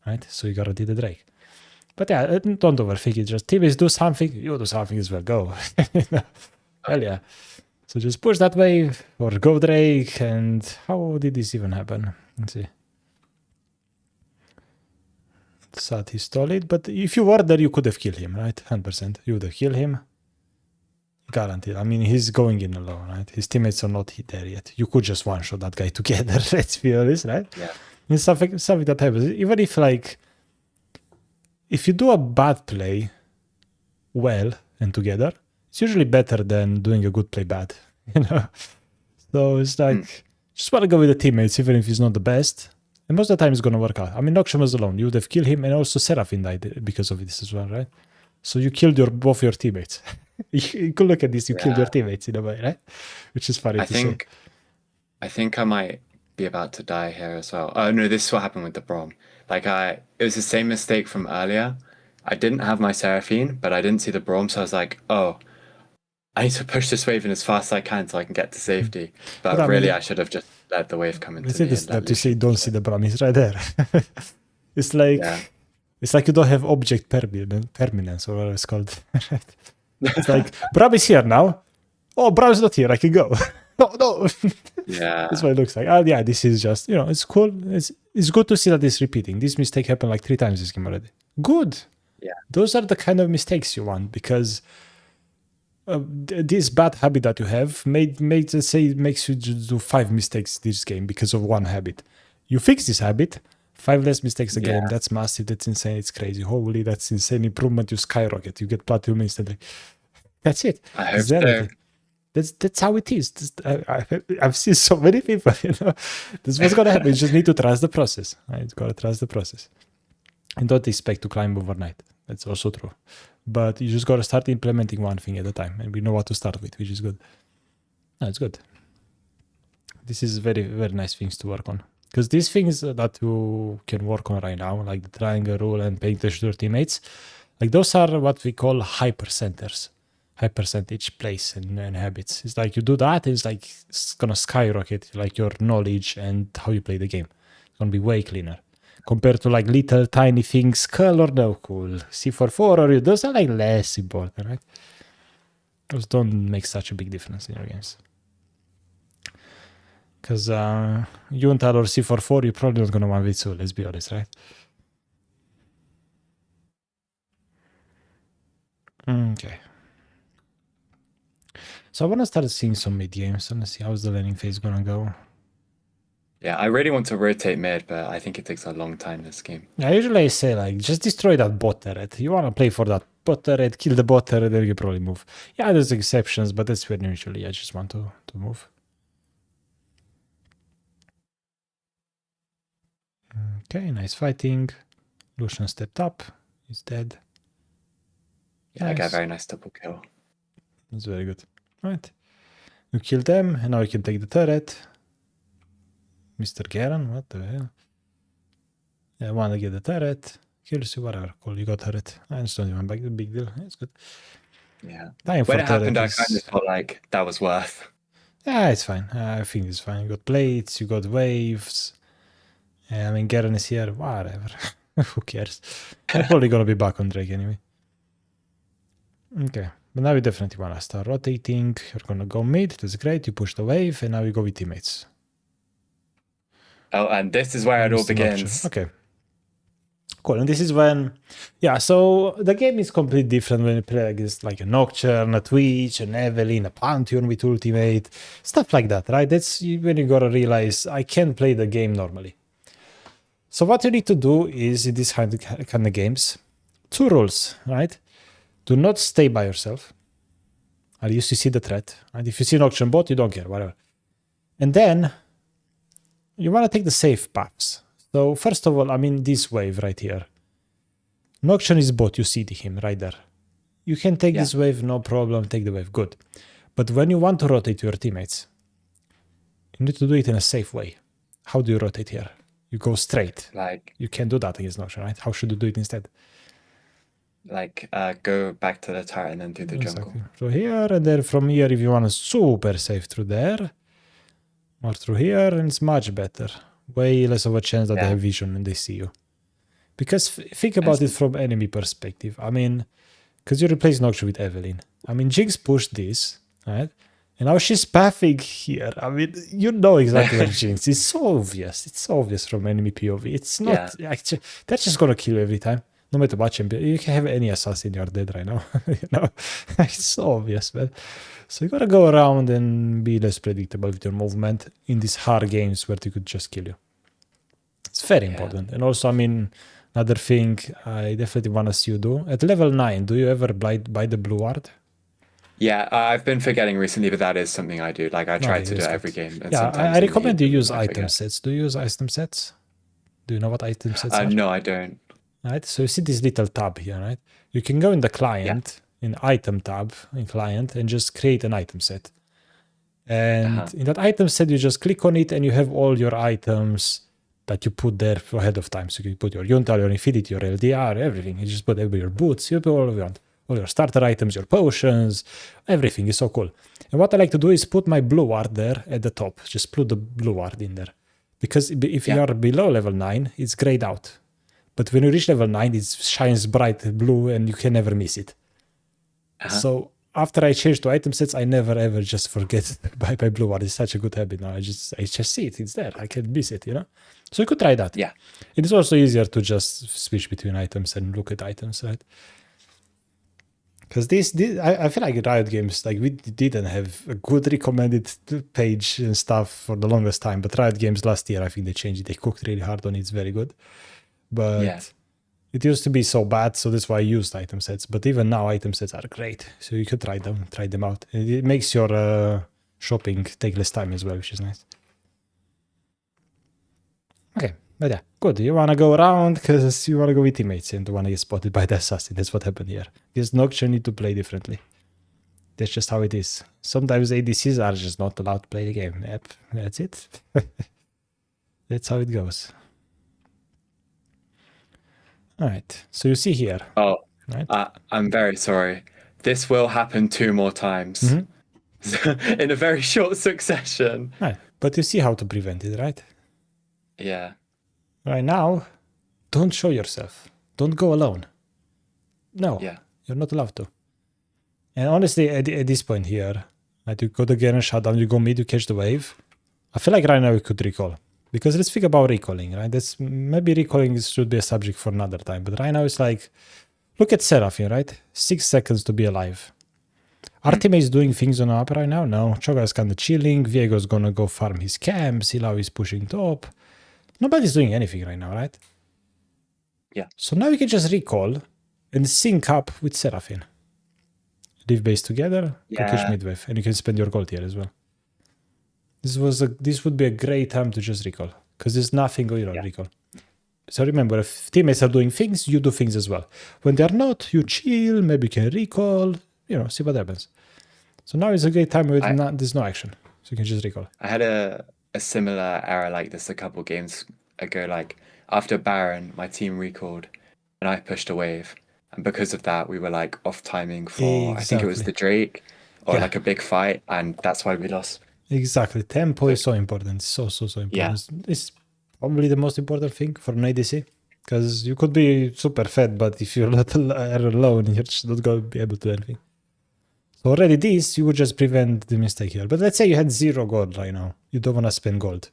Right? So you guarantee the Drake. But yeah, don't overthink it. Just teammates do something, you do something as well. Go. Hell yeah. So just push that wave or go Drake. And how did this even happen? Let's see. Sad he stole it. But if you were there, you could have killed him, right? 100%. You would have killed him. Guaranteed. I mean, he's going in alone, right? His teammates are not there yet. You could just one-shot that guy together. Let's be honest, right? Yeah. It's something that happens. Even if, like, if you do a bad play well and together, it's usually better than doing a good play bad, you know? So it's like, just want to go with the teammates, even if he's not the best. And most of the time it's going to work out. I mean, Nocturne was alone. You would have killed him, and also Seraphine died because of this as well, right? So you killed both your teammates. You could look at this, you killed your teammates in a way, right? Which is funny to say. I think I might be about to die here as well. Oh no, this is what happened with the Brom. Like it was the same mistake from earlier. I didn't have my Seraphine, but I didn't see the Brom, so I was like, oh, I need to push this wave in as fast as I can so I can get to safety. But really, I should have just let the wave come into me. It's that you say don't see the Brom, he's right there. It's like it's like you don't have object permanence or whatever it's called. It's like Bram is here now. Oh, Bram's not here. I can go. No. Yeah. That's what it looks like. Yeah, this is just, it's cool. It's good to see that it's repeating. This mistake happened like 3 times this game already. Good. Yeah. Those are the kind of mistakes you want, because this bad habit that you have makes you do 5 mistakes this game because of one habit. You fix this habit, 5 less mistakes a game. That's massive. That's insane. It's crazy. Holy, that's insane improvement. You skyrocket. You get platinum instantly. That's it. I hope so. That's how it is. I've seen so many people, This is what's going to happen. You just need to trust the process. Right? You've got to trust the process. And don't expect to climb overnight. That's also true. But you just got to start implementing one thing at a time. And we know what to start with, which is good. No, it's good. This is very, very nice things to work on. Because these things that you can work on right now, like the triangle rule and paying attention to your teammates, like those are what we call high percenters. High percentage plays and habits. It's like you do that, it's like it's gonna skyrocket like your knowledge and how you play the game. It's gonna be way cleaner compared to like little tiny things, Cull or no Cull, C4 or those are like less important, right? Those don't make such a big difference in your games. Because Yuntal or C4 you're probably not gonna 1v2, let's be honest, right? Okay. So I want to start seeing some mid games. I want to see how's the laning phase gonna go. Yeah, I really want to rotate mid, but I think it takes a long time this game. Yeah, usually I say like just destroy that bot turret. You want to play for that bot turret, kill the bot turret, then you probably move. Yeah, there's exceptions, but that's when usually I just want to move. Okay, nice fighting. Lucian stepped up. He's dead. Yeah, nice. I got a very nice double kill. That's very good. Right. You kill them, and now you can take the turret. Mr. Garen, what the hell? Yeah, I want to get the turret. Kills you, whatever. Cool, you got turret. I understand you want back the big deal. It's good. Yeah. When it happened, I kind of felt like that was worth. Yeah, it's fine. I think it's fine. You got plates, you got waves. I mean, Garen is here. Whatever. Who cares? I'm probably going to be back on Drake anyway. Okay. But now we definitely want to start rotating. You're going to go mid. That's great. You push the wave, and now you go with teammates. Oh, and this is where it all begins. Okay. Cool. And this is when... Yeah, so the game is completely different when you play against like a Nocturne, a Twitch, an Evelyn, a Pantheon with ultimate, stuff like that, right? That's when you got to realize I can't play the game normally. So what you need to do is, in this kind of games, 2 rules, right? Do not stay by yourself. At least you see the threat. And if you see an Nocturne bot, you don't care, whatever. And then you want to take the safe paths. So first of all, I mean this wave right here. Nocturne is bot, you see him right there. You can take this wave, no problem, take the wave, good. But when you want to rotate to your teammates, you need to do it in a safe way. How do you rotate here? You go straight. Like you can't do that against Nocturne, right? How should you do it instead? Like go back to the turret and then do the jungle. So here, and then from here, if you want to super safe through there, or through here, and it's much better. Way less of a chance that they have vision and they see you. Because think about it from enemy perspective. I mean, because you replace Nocturne with Evelyn. I mean, Jinx pushed this, right? And now she's pathing here. I mean, you know exactly what Jinx. It's so obvious. It's so obvious from enemy POV. It's not actually, that's just gonna kill you every time. No matter what champion. You can have any assassin, you're dead right now. It's so obvious, man. So you gotta go around and be less predictable with your movement in these hard games where they could just kill you. It's very important. And also, I mean, Another thing I definitely want to see you do. At level 9, do you ever buy the blue ward? Yeah, I've been forgetting recently, but that is something I do. Like I try Okay, to do that's it good. every game, and Yeah, sometimes I in the recommend you evening use I item forget. sets. Do you use item sets? Do you know what item sets are? No, I don't. Right, so you see this little tab here, right? You can go in the Yeah. client, in item tab in client, and just create an item set. And in that item set, you just click on it and you have all your items that you put there ahead of time. So you can put your Yuntal, your Infinity, your LDR, everything. You just put your boots, you put all of all your starter items, your potions, everything is so cool. And what I like to do is put my blue ward there at the top. Just put the blue ward in there. Because if you Yeah. are below level 9, it's grayed out. But when you reach level 9, it shines bright blue and you can never miss it. So after I change to item sets, I never ever just forget to buy my blue ward. It's such a good habit now. I just see it. It's there. I can't miss it, you know? So you could try that. Yeah. It is also easier to just switch between items and look at items, right? Because I feel like Riot Games, like we didn't have a good recommended page and stuff for the longest time. But Riot Games last year, I think they changed it. They cooked really hard on it. It's very good. But Yeah. it used to be so bad, so that's why I used item sets. But even now, item sets are great. So you could try them out. And it makes your shopping take less time as well, which is nice. Okay, but yeah, good. You want to go around because you want to go with teammates and want to get spotted by the assassin. That's what happened here. Because Nocturne need to play differently. That's just how it is. Sometimes ADCs are just not allowed to play the game. Yep, that's it. That's how it goes. All right, so you see here. Oh, Right? I'm very sorry. This will happen 2 more times in a very short succession. Right, but you see how to prevent it, right? Yeah. Right now, don't show yourself. Don't go alone. No, Yeah. you're not allowed to. And honestly, at this point here, like you go to get a shutdown, you go mid, you catch the wave. I feel like right now we could recall. Because let's think about recalling, right? That's maybe recalling should be a subject for another time. But right now it's like, look at Seraphine, right? 6 seconds to be alive. Artime is doing things on up right now. No, Choga is kind of chilling. Viego's gonna go farm his camps. Ilau is pushing top. Nobody's doing anything right now, right? Yeah. So now we can just recall and sync up with Seraphine. Leave base together, go catch mid wave, and you can spend your gold here as well. This would be a great time to just recall, because there's nothing going on recall. So remember, if teammates are doing things, you do things as well. When they're not, you chill, maybe you can recall, see what happens. So now is a great time with there's no action. So you can just recall. I had a similar error like this a couple games ago. Like after Baron, my team recalled and I pushed a wave. And because of that, we were like off timing for, I think it was the Drake or like a big fight. And that's why we lost. Exactly. Tempo is so important. So important. Yeah. It's probably the most important thing for an ADC. Because you could be super fed, but if you're alone, you're just not going to be able to do anything. So already this, you would just prevent the mistake here. But let's say you had 0 gold right now. You don't want to spend gold.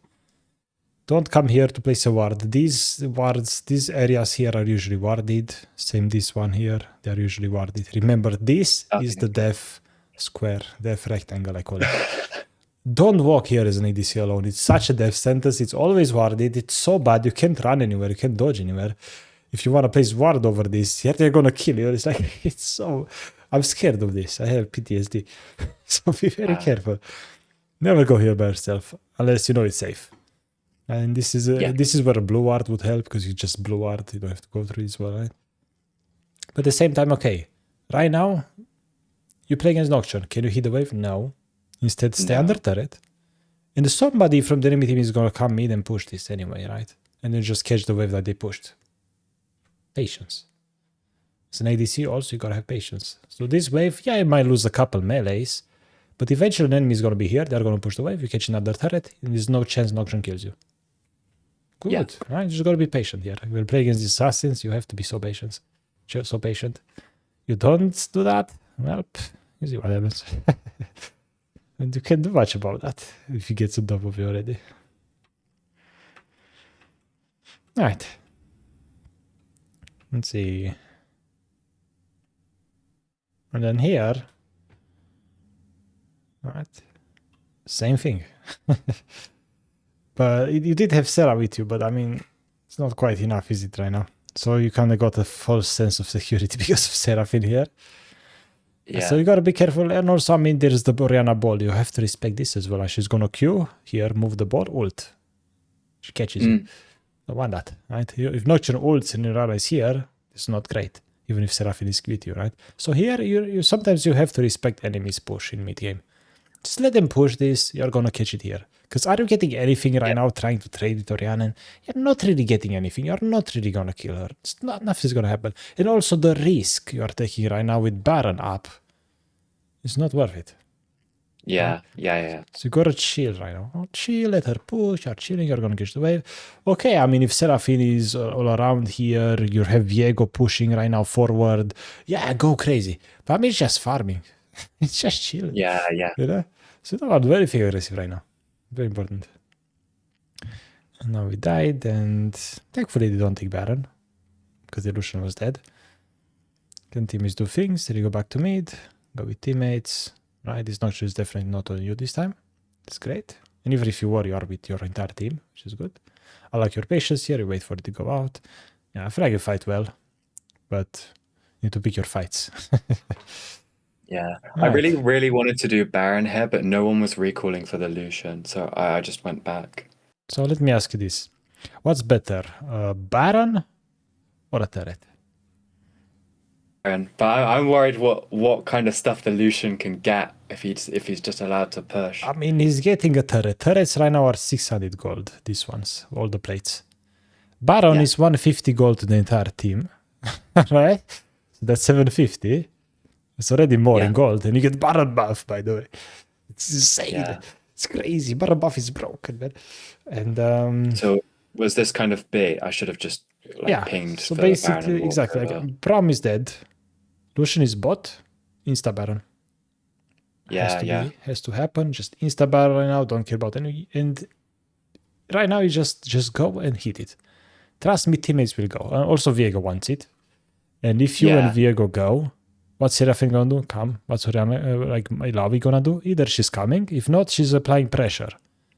Don't come here to place a ward. These wards, these areas here are usually warded. Same this one here, they are usually warded. Remember, this is the death square, death rectangle, I call it. Don't walk here as an ADC alone. It's such a death sentence. It's always warded. It's so bad. You can't run anywhere. You can't dodge anywhere. If you want to place ward over this, yet they're going to kill you. It's like, it's so... I'm scared of this. I have PTSD. So be very careful. Never go here by yourself unless you know it's safe. And this is where a blue ward would help, because you just blue ward. You don't have to go through this well, right? But at the same time, okay. Right now, you play against Nocturne. Can you hit the wave? No. Instead, stay under turret. And somebody from the enemy team is going to come mid and push this anyway, right? And then just catch the wave that they pushed. Patience. As an ADC, also, you got to have patience. So this wave, you might lose a couple melees, but eventually an enemy is going to be here. They're going to push the wave. You catch another turret, and there's no chance Nocturne kills you. Good, right? You just got to be patient here. When you play against the assassins, you have to be so patient. So patient. You don't do that, well, you see what happens. And you can't do much about that if you get some top of you already. Alright. Let's see. And then here, alright, same thing. But you did have Sarah with you, but I mean, it's not quite enough, is it, right now? So you kind of got a false sense of security because of Seraphine here. Yeah. So you gotta be careful. And also, I mean, there's the Orianna ball. You have to respect this as well. She's gonna Q here, move the ball, ult. She catches you. Don't want that, right? If Nocturne ults and Irara is here, it's not great. Even if Seraphine is with you, right? So here, you sometimes you have to respect enemies' push in mid game. Just let them push this. You're gonna catch it here. Because are you getting anything right now trying to trade with Orianna? You're not really getting anything. You're not really gonna kill her. It's not, nothing's gonna happen. And also the risk you're taking right now with Baron up is not worth it. Yeah. So you gotta chill right now. Chill, let her push. You're chilling, you're gonna catch the wave. Okay, I mean, if Seraphine is all around here, you have Viego pushing right now forward. Yeah, go crazy. But I mean, it's just farming. It's just chilling. Yeah. You know? So you are very aggressive right now. Very important. And now we died, and thankfully they don't take Baron because the illusion was dead. Can teammates do things? Then you go back to mid, go with teammates. Right, this Nocturne is definitely not on you this time. That's great. And even if you were, you are with your entire team, which is good. I like your patience here. You wait for it to go out. Yeah, I feel like you fight well, but you need to pick your fights. Yeah. Right. I really wanted to do Baron here, but no one was recalling for the Lucian, so I just went back. So let me ask you this. What's better, a Baron or a turret? Baron. But I'm worried what kind of stuff the Lucian can get if he's just allowed to push. I mean, he's getting a turret. Turrets right now are 600 gold, these ones, all the plates. Baron is 150 gold to the entire team, right? So that's 750. It's already more in gold, and you get Baron buff, by the way. It's insane. Yeah. It's crazy. Baron buff is broken, man. And so was this kind of bait? I should have just pinged. So for basically, Baron and exactly. Like, Braum is dead. Lucian is bot. Insta Baron. Has to happen. Just insta Baron right now. Don't care about any. And right now, you just go and hit it. Trust me, teammates will go. Also, Viego wants it. And if you and Viego go, what's Seraphine gonna do? Come. What's Orianna, like Ilavi gonna do? Either she's coming. If not, she's applying pressure.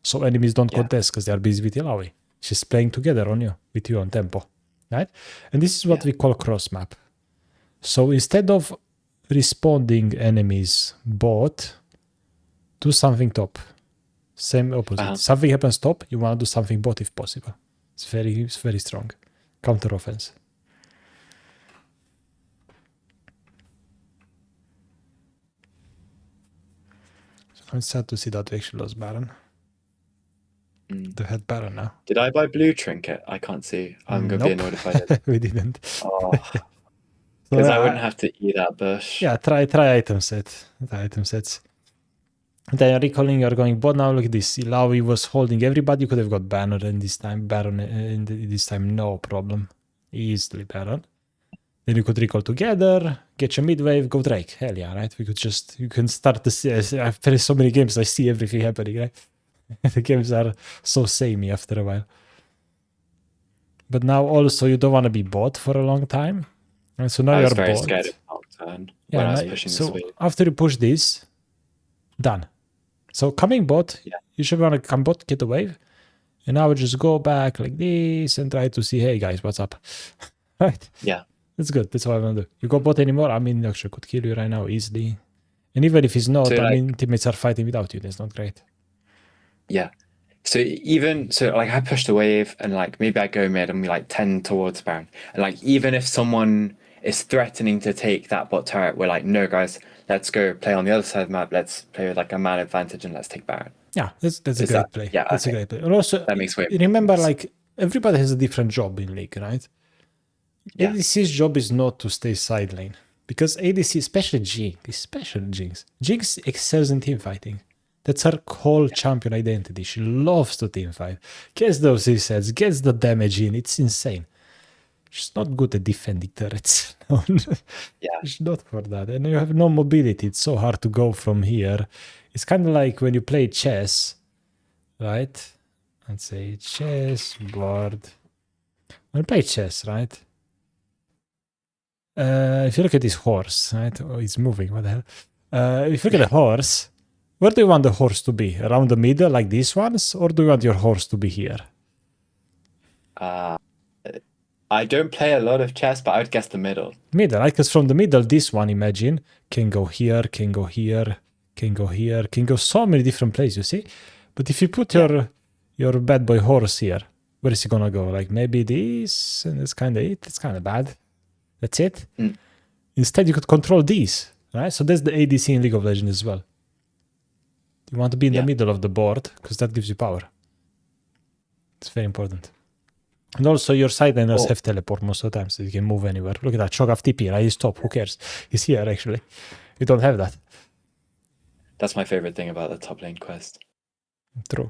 So enemies don't contest because they are busy with Ilavi. She's playing together on you, with you on tempo. Right? And this is what we call cross map. So instead of responding enemies bot, do something top. Same opposite. Something happens top, you want to do something bot if possible. It's very strong. Counter offense. So I'm sad to see that we actually lost Baron. They had Baron now. Did I buy blue trinket? I can't see. I'm going to be annoyed if I did. We didn't. Oh. Because I wouldn't have to eat that bush. Yeah, try item set. The item sets. Then recalling you're going bot now. Look at this. Ilawi was holding everybody. You could have got Banner and this time Baron and this time no problem. Easily Baron. Then you could recall together, get your mid wave, go Drake. Hell yeah, right? We could just you can start to see. I've played so many games, I see everything happening, right? The games are so samey after a while. But now also you don't want to be bot for a long time. And so now I was you're very bot. scared of Nocturne when I was pushing this wave. After you push this, done. So coming bot, you should want to come bot, get the wave. And now we just go back like this and try to see, hey guys, what's up? Right? Yeah. That's good. That's what I want to do. You go bot anymore, I mean, Nocturne could kill you right now easily. And even if he's not, so, I mean, teammates are fighting without you. That's not great. Yeah. So I push the wave and like maybe I go mid and we like 10 towards Baron. And like even if someone is threatening to take that bot turret, we're like, no guys, let's go play on the other side of the map. Let's play with like a man advantage and let's take Baron. Yeah, that's a great play. Yeah, that's a great play. And also, that makes way. Remember, like everybody has a different job in League, right? Yeah. ADC's job is not to stay side lane because ADC, especially Jinx, Jinx excels in team fighting. That's her whole champion identity. She loves to team fight. Gets those resets, gets the damage in. It's insane. She's not good at defending turrets. She's not for that. And you have no mobility. It's so hard to go from here. It's kind of like when you play chess, right? Let's say chess board. When you play chess, right? If you look at this horse, right? Oh, it's moving. What the hell? If you look at the horse, where do you want the horse to be? Around the middle, like these ones? Or do you want your horse to be here? I don't play a lot of chess, but I would guess the middle. Middle, right? Because from the middle, this one, imagine, can go here, can go here, can go here, can go so many different places, you see? But if you put your bad boy horse here, where is he gonna go? Like maybe this, and that's kind of it. It's kind of bad. That's it. Mm. Instead, you could control these, right? So that's the ADC in League of Legends as well. You want to be in the middle of the board because that gives you power. It's very important. And also, your sideliners have teleport most of the time, so you can move anywhere. Look at that. Cho'Gath TP, right? He's top. Who cares? He's here, actually. You don't have that. That's my favorite thing about the top lane quest. True.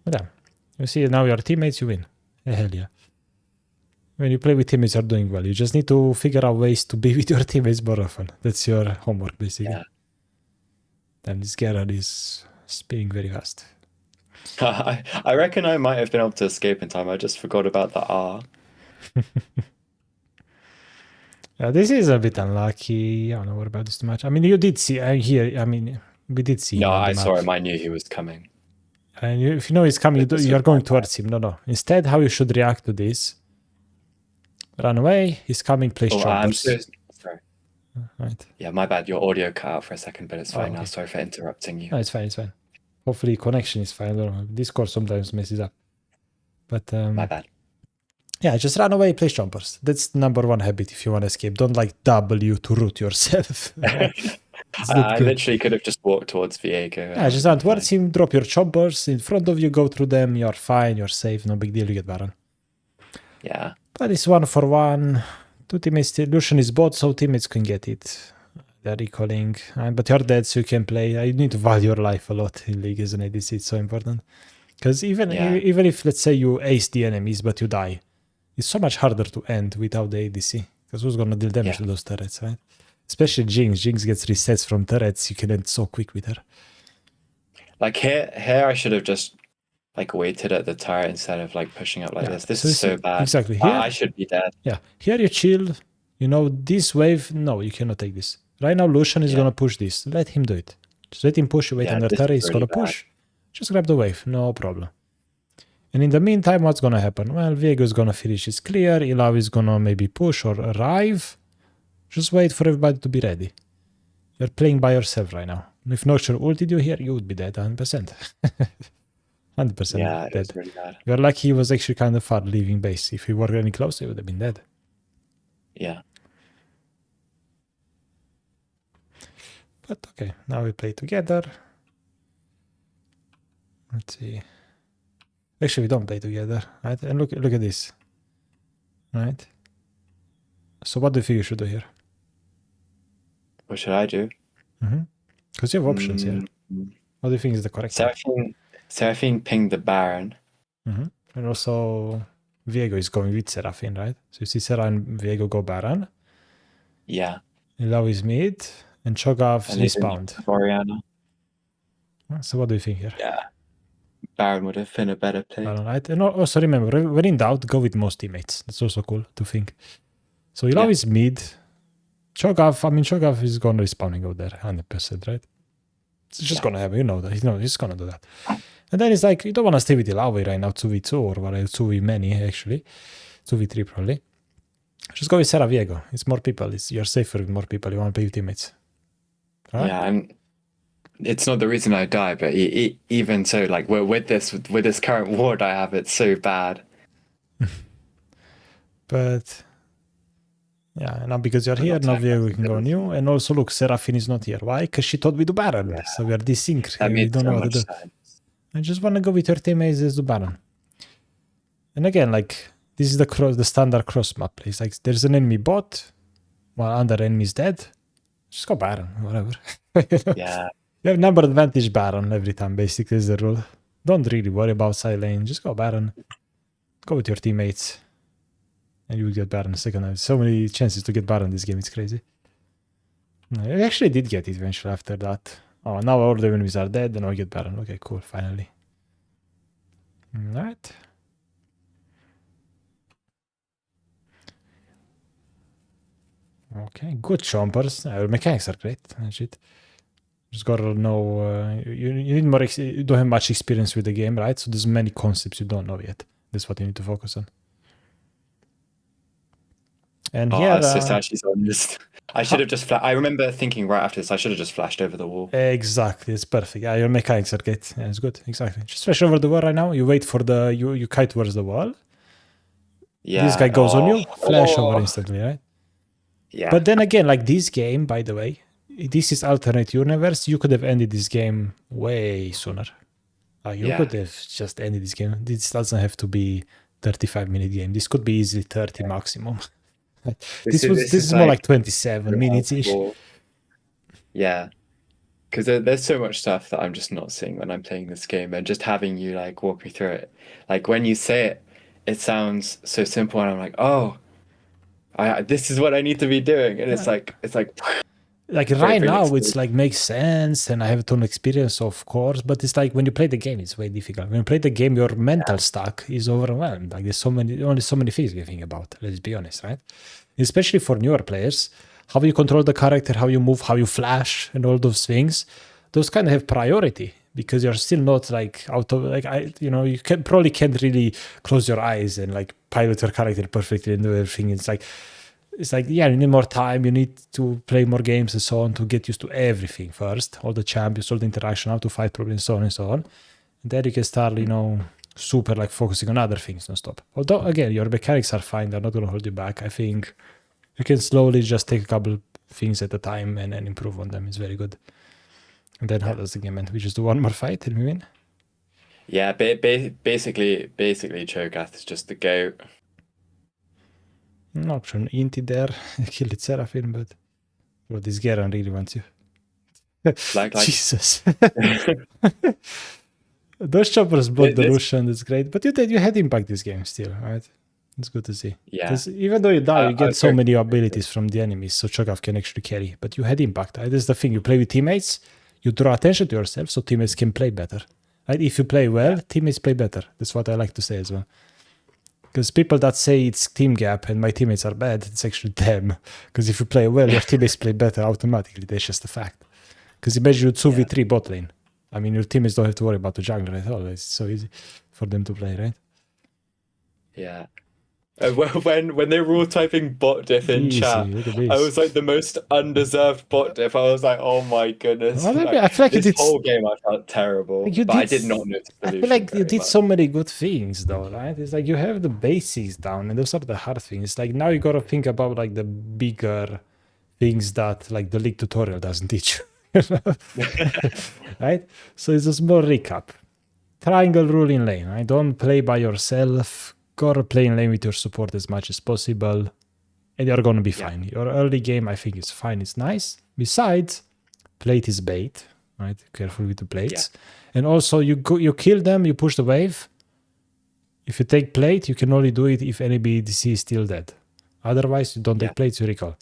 But yeah. You see, now your teammates, you win. Hell yeah. When you play with teammates, you're doing well. You just need to figure out ways to be with your teammates more often. That's your homework, basically. Yeah. And this Gerard is spinning very fast. I reckon I might have been able to escape in time. I just forgot about the R. This is a bit unlucky. I don't know what about this too much. I mean, you did see here. I mean, we did see. No, him on the I saw map. him. I knew he was coming. And if you know he's coming, you are going towards him. No. Instead, how you should react to this? Run away. He's coming. Place choppers. Sorry. Right. Yeah, my bad. Your audio cut out for a second, but it's fine now. Okay. Sorry for interrupting you. No, it's fine. It's fine. Hopefully, connection is fine. I don't know. Discord sometimes messes up. But My bad. yeah, just run away, place jumpers. That's number one habit if you want to escape. Don't like W to root yourself. I literally could have just walked towards Viego. Yeah, just run towards him, drop your choppers in front of you, go through them. You're fine, you're safe, no big deal, you get Baron. Yeah. But it's 1-for-1. Two teammates, Lucian is bot, so teammates can get it. They're recalling. But you're dead, so you can play. You need to value your life a lot in League as an ADC. It's so important. Because even if, let's say, you ace the enemies, but you die, it's so much harder to end without the ADC. Because who's going to deal damage to those turrets, right? Especially Jinx. Jinx gets resets from turrets. You can end so quick with her. Like here I should have just like waited at the turret instead of like pushing up like this. This is so bad. Exactly. Here, I should be dead. Yeah. Here you chill. You know, this wave, no, you cannot take this. Right now, Lucian is going to push this. Let him do it. Just let him push. Wait under turret. He's going to push. Just grab the wave. No problem. And in the meantime, what's going to happen? Well, Viego is going to finish his clear. Ilau is going to maybe push or arrive. Just wait for everybody to be ready. You're playing by yourself right now. If Nocturne ulted you here, you would be dead 100%. 100% yeah, dead. It's really bad. You're lucky he was actually kind of far leaving base. If he were any closer, he would have been dead. Yeah. But okay, now we play together. Let's see. Actually, we don't play together, right? And look at this, right? So what do you think you should do here? What should I do? Because you have options here. What do you think is the correct one? Seraphine pinged the Baron. And also, Viego is going with Seraphine, right? So you see Serra and Viego go Baron. Yeah. Ilau is mid, and Cho'Gath is bound. Oriana. So what do you think here? Yeah. Baron would have been a better play. Baron, right? And also remember, when in doubt, go with most teammates. That's also cool to think. So Ilau is mid. Cho'Gath is going to respawning out there, 100%, right? It's just going to happen, you know that. He's going to do that. And then it's like, you don't want to stay with Ilau right now, 2v2 or whatever, 2v many actually. 2v3 probably. Just go with Serra Viego. It's more people. You're safer with more people. You want to play with teammates. Right? Yeah, and it's not the reason I die, but even so, like with this current ward I have, it's so bad. But yeah, now because you're here, now we can go new. And also, look, Seraphine is not here. Why? Because she thought we do Baron. Yeah. So we are desynced. We don't know what to do. I just want to go with her teammates as do Baron. And again, like, this is the standard cross map place. Like, there's an enemy bot, while other enemy is dead. Just go Baron, whatever. Yeah. You have number advantage Baron every time, basically, is the rule. Don't really worry about side lane. Just go Baron. Go with your teammates. And you will get Baron second time. So many chances to get Baron this game, it's crazy. I actually did get it eventually after that. Oh, now all the enemies are dead, and I get Baron. Okay, cool, finally. Alright. Okay, good chompers. Mechanics are great. Shit. Just gotta know. You need more. You don't have much experience with the game, right? So there's many concepts you don't know yet. That's what you need to focus on. And Oh, here, I was so sad she's on this. I should have just. I remember thinking right after this, I should have just flashed over the wall. exactly, it's perfect. Yeah, your mechanics are great. Yeah, it's good. Exactly. Just flash over the wall right now. You wait for you kite towards the wall. Yeah. This guy goes on you, flash over Oh. instantly, right? Yeah. But then again, like this game, by the way, this is alternate universe. You could have ended this game way sooner. You Yeah. could have just ended this game. This doesn't have to be 35-minute game. This could be easily 30 maximum. This is more like 27 minutes ish. Yeah. Because there's so much stuff that I'm just not seeing when I'm playing this game, and just having you like walk me through it. Like when you say it, it sounds so simple, and I'm like, oh, this is what I need to be doing, and it's like Like very, right very now, exciting. it's like makes sense, and I have a ton of experience, of course. But it's like when you play the game, it's way difficult. When you play the game, your mental stack is overwhelmed. Like there's only so many things you think about. Let's be honest, right? Especially for newer players, how you control the character, how you move, how you flash, and all those things. Those kind of have priority because you're still not like out of like you probably can't really close your eyes and like pilot your character perfectly and do everything. It's like, yeah, you need more time, you need to play more games and so on to get used to everything first, all the champions, all the interaction, how to fight problems, so on and so on. And then you can start, super like focusing on other things non-stop. Although, again, your mechanics are fine, they're not going to hold you back. I think you can slowly just take a couple things at a time and then improve on them. It's very good. And then how does the game end? We just do one more fight and we win? Yeah, basically, Cho'Gath is just the goat. Nocturne, Inti there, kill it Seraphim, but this Garen really wants you. Like Jesus. Those choppers block the Lucian, that's great. But you had impact this game still, right? It's good to see. Yeah. Because even though you die, you get so many abilities from the enemies, so Cho'Gath can actually carry. But you had impact. Right? That's the thing. You play with teammates, you draw attention to yourself, so teammates can play better. Right? If you play well, teammates play better. That's what I like to say as well. Because people that say it's team gap and my teammates are bad, it's actually them. Because if you play well, your teammates play better automatically. That's just a fact. Because imagine you 2v3 bot lane. I mean, your teammates don't have to worry about the jungler at all. It's so easy for them to play, right? Yeah. When they were all typing bot diff in chat, I was like the most undeserved bot diff. I was like, oh my goodness. Well, I feel like this whole game I felt terrible. But I did not notice the solution. I feel like you did so many good things though, right? It's like you have the basics down and those are the hard things. It's like now you gotta think about like the bigger things that like the League tutorial doesn't teach you. Right? So it's a small recap. Triangle rule in lane, right? Don't play by yourself. Gotta play in lane with your support as much as possible. And you're gonna be fine. Your early game, I think, is fine, it's nice. Besides, plate is bait, right? Careful with the plates. And also you kill them, you push the wave. If you take plate, you can only do it if any BDC is still dead. Otherwise, you don't take plates, you recall.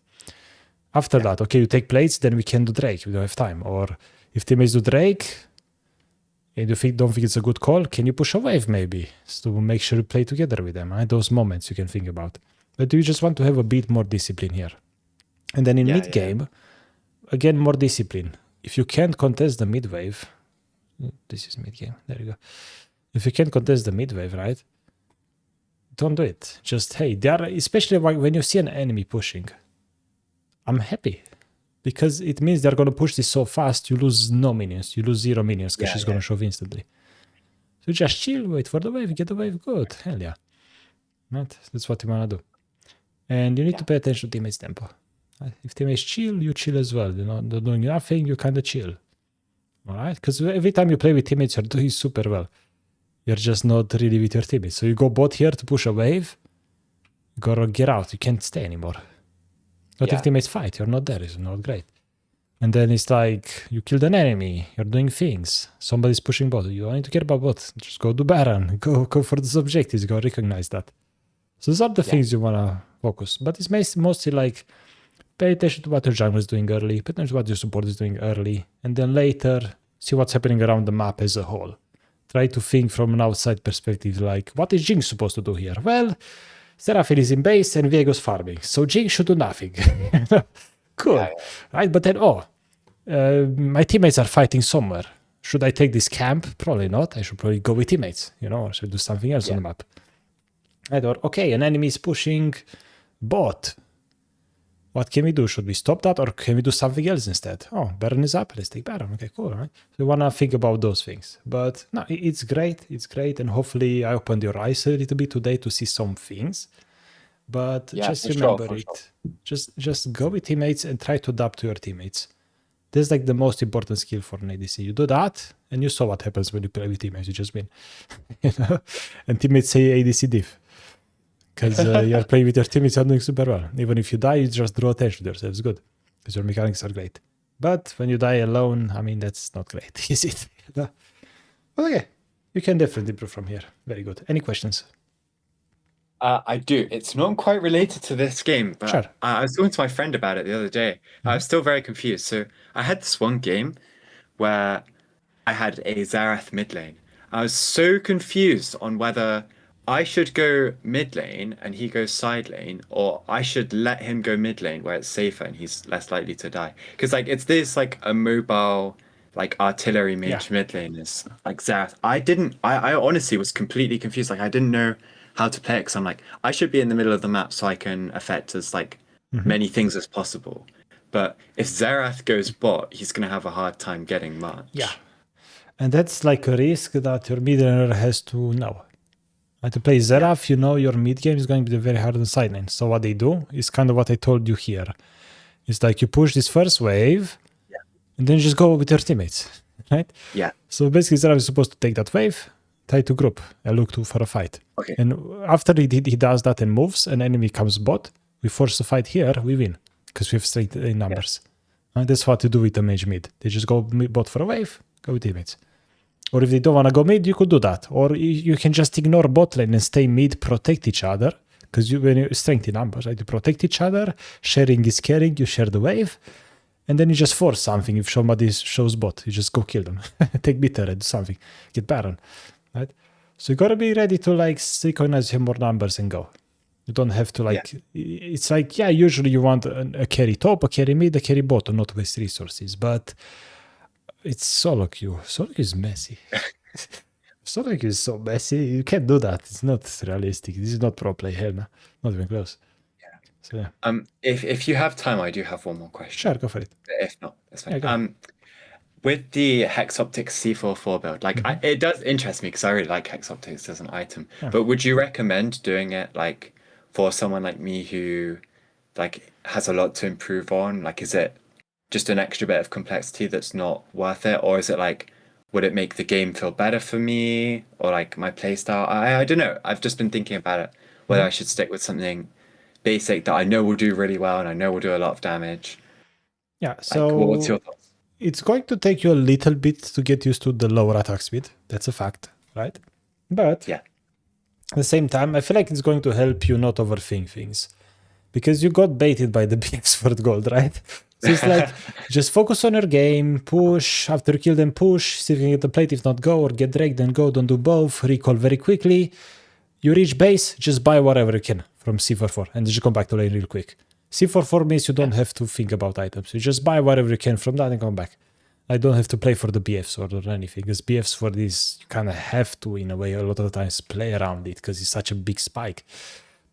After that, okay, you take plates, then we can do Drake. We don't have time. Or if teammates do Drake, and you don't think it's a good call, can you push a wave maybe? So to make sure you play together with them. Right? Those moments you can think about. But do you just want to have a bit more discipline here? And then in mid-game, again, more discipline. If you can't contest the mid-wave, this is mid-game, there you go. If you can't contest the mid-wave, right? Don't do it. Just, hey, especially when you see an enemy pushing, I'm happy. Because it means they're going to push this so fast, you lose no minions. You lose 0 minions because she's going to shove instantly. So just chill, wait for the wave, get the wave, good. Hell yeah. Right? That's what you want to do. And you need to pay attention to teammates' tempo. Right? If teammates chill, you chill as well. They're doing nothing, you kind of chill. Alright? Because every time you play with teammates, you're doing super well. You're just not really with your teammates. So you go bot here to push a wave, you gotta get out, you can't stay anymore. But if teammates fight, you're not there, it's not great. And then it's like, you killed an enemy, you're doing things, somebody's pushing bot, you don't need to care about bot, just go do Baron, go for the objectives, go recognize that. So those are the things you wanna focus. But it's mostly like, pay attention to what your jungle is doing early, pay attention to what your support is doing early, and then later, see what's happening around the map as a whole. Try to think from an outside perspective, like, what is Jinx supposed to do here? Well, Seraphim is in base and Viego's farming, so Jinx should do nothing. Cool, right? But then, my teammates are fighting somewhere. Should I take this camp? Probably not. I should probably go with teammates, or should I do something else on the map? Right? Or, okay, an enemy is pushing bot. What can we do? Should we stop that or can we do something else instead? Oh, Baron is up. Let's take Baron. Okay, cool, right? So you want to think about those things. But no, it's great. It's great. And hopefully I opened your eyes a little bit today to see some things. But just remember it. Just go with teammates and try to adapt to your teammates. This is like the most important skill for an ADC. You do that, and you saw what happens when you play with teammates. You just win. You know? And teammates say ADC diff. Because you're playing with your teammates, you're doing super well. Even if you die, you just draw attention to yourself. It's good. Because your mechanics are great. But when you die alone, I mean, that's not great, is it? But okay, you can definitely improve from here. Very good. Any questions? I do. It's not quite related to this game, but Sure. I was talking to my friend about it the other day. I was still very confused. So I had this one game where I had a Xerath mid lane. I was so confused on whether I should go mid lane and he goes side lane, or I should let him go mid lane where it's safer and he's less likely to die. Because like it's this like a mobile like artillery mage mid lane is like Xerath. I honestly was completely confused. Like I didn't know how to play it because I'm like, I should be in the middle of the map so I can affect as like many things as possible. But if Xerath goes bot, he's gonna have a hard time getting much. Yeah. And that's like a risk that your mid laner has to know. And to play Xerath, you know your mid game is going to be very hard on side lane. So what they do is kind of what I told you here. It's like you push this first wave, and then you just go with your teammates, right? Yeah. So basically Xerath is supposed to take that wave, try to group, and look for a fight. Okay. And after he does that and moves, an enemy comes bot, we force a fight here, we win. Because we have straight in numbers. And that's what to do with the mage mid. They just go bot for a wave, go with teammates. Or if they don't want to go mid, you could do that. Or you can just ignore bot lane and stay mid, protect each other. Because when you strength in numbers, right? You protect each other, sharing is caring, you share the wave, and then you just force something. If somebody shows bot, you just go kill them. Take bitter and do something. Get Baron. Right? So you gotta be ready to like synchronize more numbers and go. You don't have to like, it's like, usually you want a carry top, a carry mid, a carry bottom, not waste resources. But it's solo queue. Solo queue is messy. Solo queue is so messy. You can't do that. It's not realistic. This is not pro play. Hell no. Not even close. Yeah. So yeah. If you have time, I do have one more question. Sure, go for it. If not, that's fine. With the Hex Optics C44 build, like it does interest me because I really like Hex Optics as an item. But would you recommend doing it like for someone like me who like has a lot to improve on? Like, is it just an extra bit of complexity that's not worth it, or is it like, would it make the game feel better for me, or like my playstyle? I don't know. I've just been thinking about it, whether I should stick with something basic that I know will do really well and I know will do a lot of damage. Yeah. So like, what's your thoughts? It's going to take you a little bit to get used to the lower attack speed. That's a fact, right? But at the same time, I feel like it's going to help you not overthink things. Because you got baited by the BX for the gold, right? So it's like, just focus on your game, push, after you kill them, push, see if you can get the plate, if not go, or get dragged and go, don't do both, recall very quickly. You reach base, just buy whatever you can from C44, and just come back to lane real quick. C44 means you don't have to think about items. You just buy whatever you can from that and come back. I don't have to play for the BFs or anything, because BFs for this, you kind of have to, in a way, a lot of the times play around it, because it's such a big spike.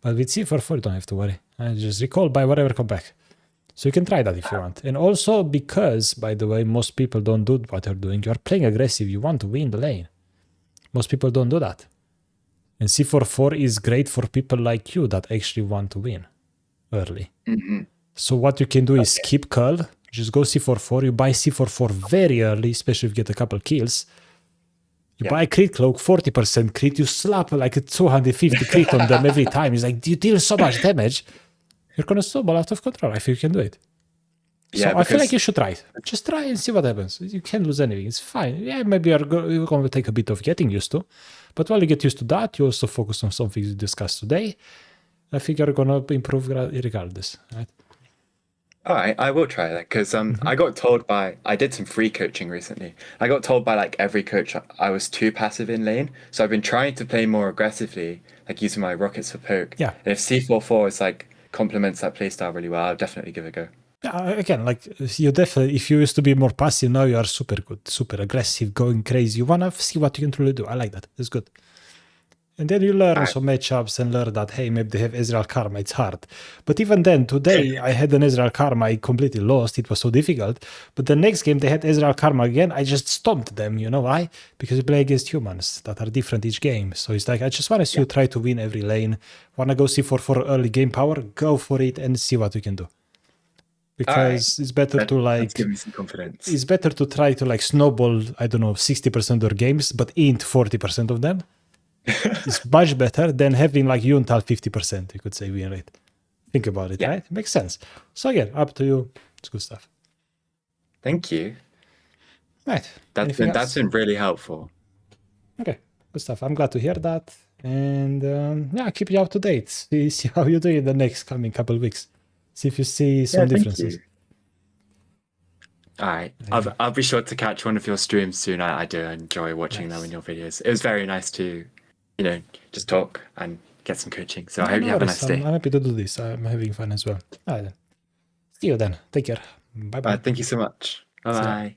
But with C44, you don't have to worry. I just recall, buy whatever, come back. So you can try that if you want. And also because, by the way, most people don't do what you're doing. You're playing aggressive. You want to win the lane. Most people don't do that. And C44 is great for people like you that actually want to win early. So what you can do is skip Cull, just go C44, you buy C44 very early, especially if you get a couple kills. You buy crit cloak, 40% crit, you slap like a 250 crit on them every time. It's like, you deal so much damage, you're gonna snowball out of control. I think you can do it. So I feel like you should try it. Just try and see what happens. You can't lose anything. It's fine. Yeah, maybe you're going to take a bit of getting used to. But while you get used to that, you also focus on something we discussed today. I think you're going to improve regardless. Right? All right, I will try that because I got told I did some free coaching recently. I got told by like every coach I was too passive in lane. So I've been trying to play more aggressively, like using my rockets for poke. Yeah. And if C44 is like complements that playstyle really well, I'll definitely give it a go. Again, like you definitely, if you used to be more passive, now you are super good, super aggressive, going crazy. You want to see what you can truly do. I like that. It's good. And then you learn Alright. some matchups and learn that, hey, maybe they have Ezreal Karma, it's hard. But even then, today, I had an Ezreal Karma, I completely lost, it was so difficult. But the next game, they had Ezreal Karma again, I just stomped them, you know why? Because you play against humans that are different each game. So it's like, I just want to see you try to win every lane. Want to go see for early game power? Go for it and see what you can do. Because it's better to Let's give me some confidence. it's better to try to snowball, I don't know, 60% of your games, but int 40% of them. It's much better than having Yuntal 50%, you could say, win rate. Think about it, right? It makes sense. So again, up to you. It's good stuff. Thank you. Right. That's been really helpful. Okay, good stuff. I'm glad to hear that. And keep you up to date. See how you do in the next coming couple of weeks. See if you see some differences. All right. I'll be sure to catch one of your streams soon. I do enjoy watching them in your videos. It was very nice to, just talk and get some coaching. So I hope you have a nice day. I'm happy to do this. I'm having fun as well. All right, then. See you then. Take care. Bye-bye. Thank you so much. Bye-bye.